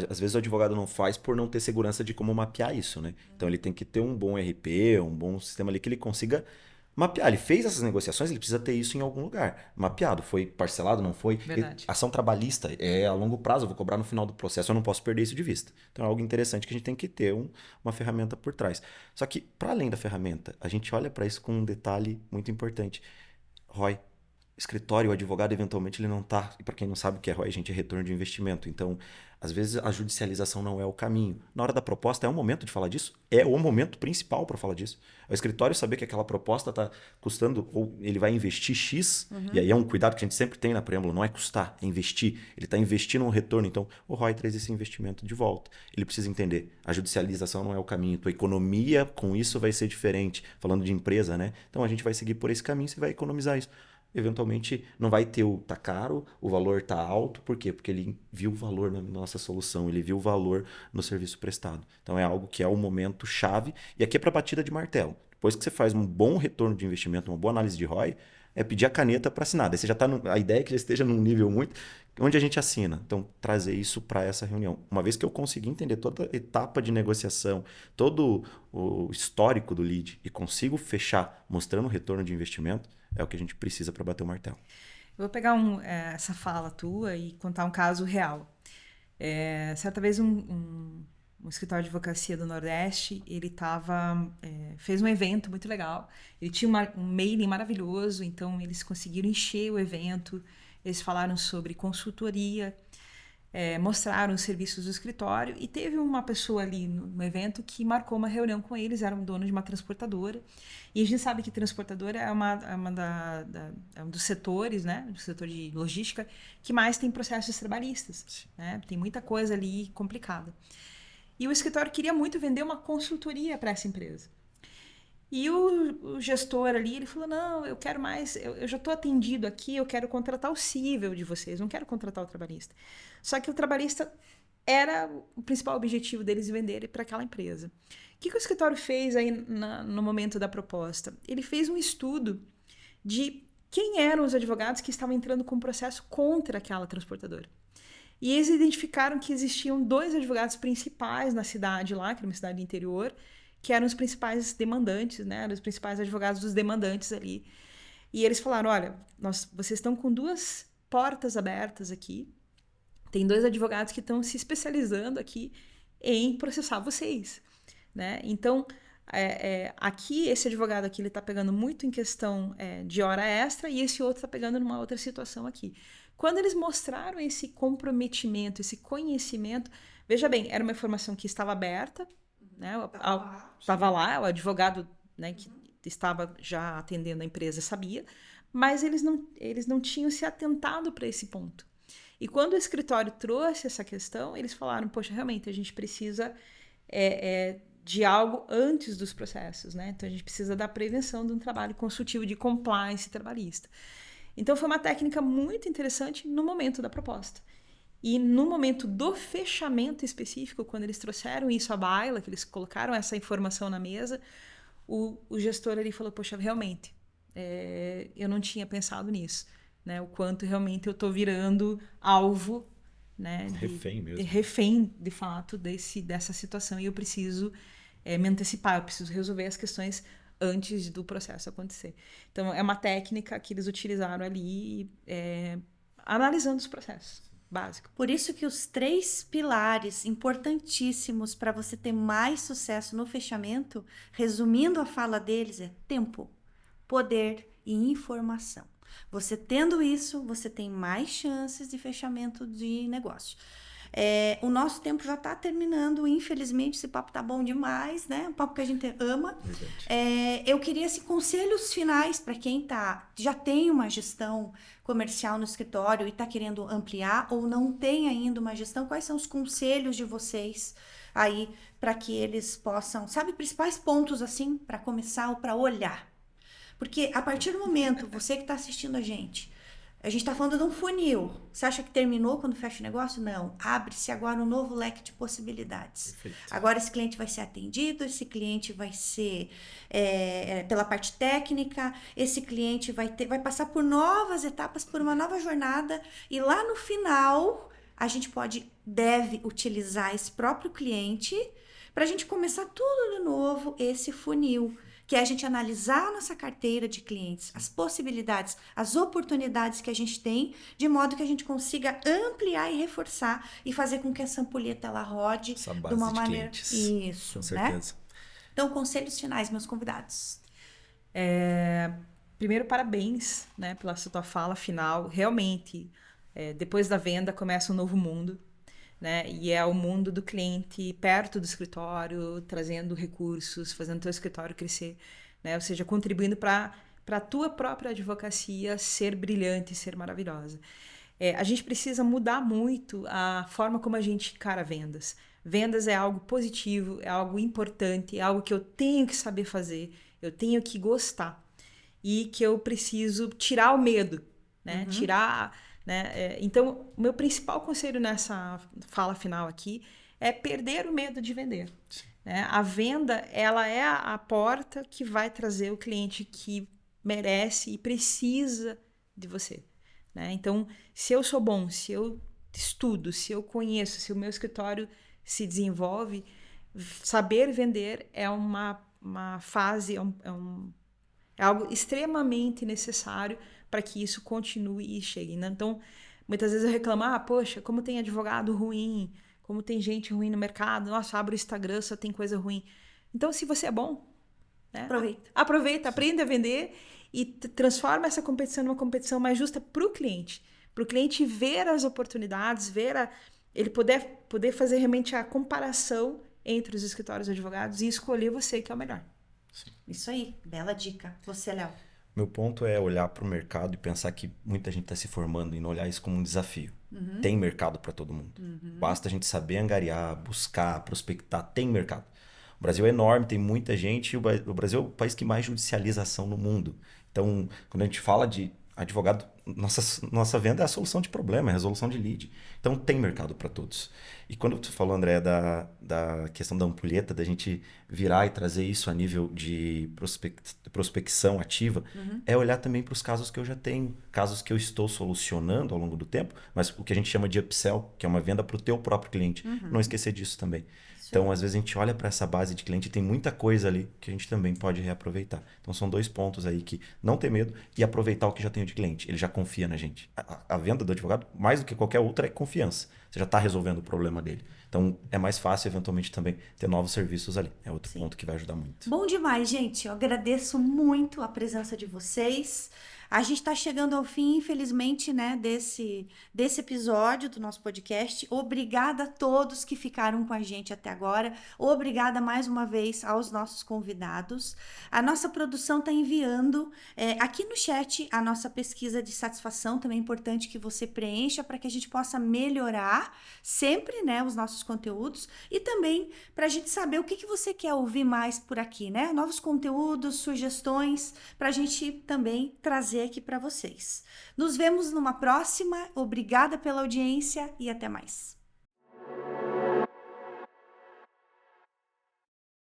às vezes o advogado não faz por não ter segurança de como mapear isso, né? Então ele tem que ter um bom RP, um bom sistema ali que ele consiga mapear. Ele fez essas negociações, ele precisa ter isso em algum lugar. Mapeado, foi parcelado, não foi? Verdade. Ação trabalhista é a longo prazo, eu vou cobrar no final do processo, eu não posso perder isso de vista. Então é algo interessante que a gente tem que ter uma ferramenta por trás. Só que, para além da ferramenta, a gente olha para isso com um detalhe muito importante. ROI. Escritório, o advogado, eventualmente, ele não está... E para quem não sabe o que é ROI, gente, é retorno de investimento. Então, às vezes, a judicialização não é o caminho. Na hora da proposta, é o momento de falar disso? É o momento principal para falar disso. O escritório saber que aquela proposta está custando, ou ele vai investir X, e aí é um cuidado que a gente sempre tem na preâmbula, não é custar, é investir. Ele está investindo um retorno, então o ROI traz esse investimento de volta. Ele precisa entender, a judicialização não é o caminho, tua economia com isso vai ser diferente. Falando de empresa, né? Então, a gente vai seguir por esse caminho, você vai economizar isso. Eventualmente não vai ter tá caro, o valor tá alto, por quê? Porque ele viu o valor na nossa solução, ele viu o valor no serviço prestado. Então é algo que é o momento chave, e aqui é para batida de martelo. Depois que você faz um bom retorno de investimento, uma boa análise de ROI, é pedir a caneta para assinar. Daí você já tá a ideia é que já esteja num nível muito onde a gente assina. Então trazer isso para essa reunião. Uma vez que eu conseguir entender toda a etapa de negociação, todo o histórico do lead e consigo fechar mostrando o retorno de investimento, é o que a gente precisa para bater o martelo. Eu vou pegar essa fala tua e contar um caso real. Certa vez um escritório de advocacia do Nordeste, ele fez um evento muito legal. Ele tinha um mailing maravilhoso, então eles conseguiram encher o evento. Eles falaram sobre consultoria, mostraram os serviços do escritório, e teve uma pessoa ali no evento que marcou uma reunião com eles, era um dono de uma transportadora, e a gente sabe que transportadora é um dos setores, né, do setor de logística, que mais tem processos trabalhistas, né? Tem muita coisa ali complicada. E o escritório queria muito vender uma consultoria para essa empresa. E o gestor ali, ele falou, não, eu quero mais, eu já estou atendido aqui, eu quero contratar o cível de vocês, não quero contratar o trabalhista. Só que o trabalhista era o principal objetivo deles vender para aquela empresa. O que o escritório fez aí no momento da proposta? Ele fez um estudo de quem eram os advogados que estavam entrando com processo contra aquela transportadora. E eles identificaram que existiam 2 advogados principais na cidade lá, que era uma cidade interior, que eram os principais demandantes, né? Os principais advogados dos demandantes ali. E eles falaram, olha, vocês estão com 2 portas abertas aqui, tem 2 advogados que estão se especializando aqui em processar vocês, né? Então, aqui, esse advogado aqui, ele está pegando muito em questão de hora extra e esse outro está pegando numa outra situação aqui. Quando eles mostraram esse comprometimento, esse conhecimento, veja bem, era uma informação que estava aberta, né? Estava lá, o advogado, né, que estava já atendendo a empresa sabia, mas eles não tinham se atentado para esse ponto. E quando o escritório trouxe essa questão, eles falaram, poxa, realmente, a gente precisa de algo antes dos processos, né? Então, a gente precisa da prevenção de um trabalho consultivo de compliance trabalhista. Então, foi uma técnica muito interessante no momento da proposta. E no momento do fechamento específico, quando eles trouxeram isso à baila, que eles colocaram essa informação na mesa, o gestor ali falou, poxa, realmente, eu não tinha pensado nisso, né? O quanto realmente eu estou virando alvo, né? Refém mesmo. Refém, de fato, dessa situação. E eu preciso me antecipar, eu preciso resolver as questões antes do processo acontecer. Então, é uma técnica que eles utilizaram ali, analisando os processos. Básico. Por isso que os 3 pilares importantíssimos para você ter mais sucesso no fechamento, resumindo a fala deles, é tempo, poder e informação. Você tendo isso, você tem mais chances de fechamento de negócio. O nosso tempo já está terminando, infelizmente, esse papo tá bom demais, né? Um papo que a gente ama. Eu queria conselhos finais para quem já tem uma gestão comercial no escritório e está querendo ampliar ou não tem ainda uma gestão. Quais são os conselhos de vocês aí para que eles possam, principais pontos assim para começar ou para olhar? Porque a partir do momento, você que está assistindo a gente está falando de um funil. Você acha que terminou quando fecha o negócio? Não. Abre-se agora um novo leque de possibilidades. Perfeito. Agora esse cliente vai ser atendido, esse cliente vai ser pela parte técnica, esse cliente vai passar por novas etapas, por uma nova jornada, e lá no final a gente deve utilizar esse próprio cliente para a gente começar tudo de novo, esse funil. Que é a gente analisar a nossa carteira de clientes, as possibilidades, as oportunidades que a gente tem, de modo que a gente consiga ampliar e reforçar e fazer com que essa ampulheta ela rode essa de base uma de maneira. Clientes. Isso, com certeza. Né? Então, conselhos finais, meus convidados. Primeiro, parabéns, né, pela sua fala final. Realmente, depois da venda começa um novo mundo. Né? E é o mundo do cliente perto do escritório, trazendo recursos, fazendo o teu escritório crescer, né? Ou seja, contribuindo para a tua própria advocacia ser brilhante, ser maravilhosa. A gente precisa mudar muito a forma como a gente encara vendas. Vendas é algo positivo, é algo importante, é algo que eu tenho que saber fazer, eu tenho que gostar e que eu preciso tirar o medo, né? Né? Então, o meu principal conselho nessa fala final aqui é perder o medo de vender. Né? A venda, ela é a porta que vai trazer o cliente que merece e precisa de você. Né? Então, se eu sou bom, se eu estudo, se eu conheço, se o meu escritório se desenvolve, saber vender é uma fase, é algo extremamente necessário para que isso continue e chegue. Né? Então, muitas vezes eu reclamo, poxa, como tem advogado ruim, como tem gente ruim no mercado, nossa, abre o Instagram, só tem coisa ruim. Então, se você é bom, né? Aproveita, aprenda a vender e transforma essa competição numa competição mais justa para o cliente ver as oportunidades, ele poder fazer realmente a comparação entre os escritórios de advogados e escolher você que é o melhor. Sim. Isso aí, bela dica. Você, Léo. Meu ponto é olhar para o mercado e pensar que muita gente está se formando e não olhar isso como um desafio. Tem mercado para todo mundo. Basta a gente saber angariar, buscar, prospectar. Tem mercado. O Brasil é enorme, tem muita gente. E o Brasil é o país que mais judicializa ação no mundo. Então, quando a gente fala de advogado, nossa venda é a solução de problema, é a resolução de lead. Então, tem mercado para todos. E quando tu falou, André, da questão da ampulheta, da gente virar e trazer isso a nível de prospecção ativa, é olhar também para os casos que eu já tenho, casos que eu estou solucionando ao longo do tempo, mas o que a gente chama de upsell, que é uma venda para o teu próprio cliente. Não esquecer disso também. Então, às vezes, a gente olha para essa base de cliente e tem muita coisa ali que a gente também pode reaproveitar. Então, são 2 pontos aí que não ter medo e aproveitar o que já tem de cliente. Ele já confia na gente. A venda do advogado, mais do que qualquer outra, é confiança. Você já está resolvendo o problema dele. Então, é mais fácil, eventualmente, também ter novos serviços ali. É outro ponto que vai ajudar muito. Bom demais, gente. Eu agradeço muito a presença de vocês. A gente está chegando ao fim, infelizmente, né, desse episódio do nosso podcast. Obrigada a todos que ficaram com a gente até agora. Obrigada mais uma vez aos nossos convidados. A nossa produção está enviando aqui no chat a nossa pesquisa de satisfação. Também é importante que você preencha para que a gente possa melhorar sempre, né, os nossos conteúdos e também para a gente saber o que você quer ouvir mais por aqui, né? Novos conteúdos, sugestões para a gente também trazer aqui para vocês. Nos vemos numa próxima. Obrigada pela audiência e até mais.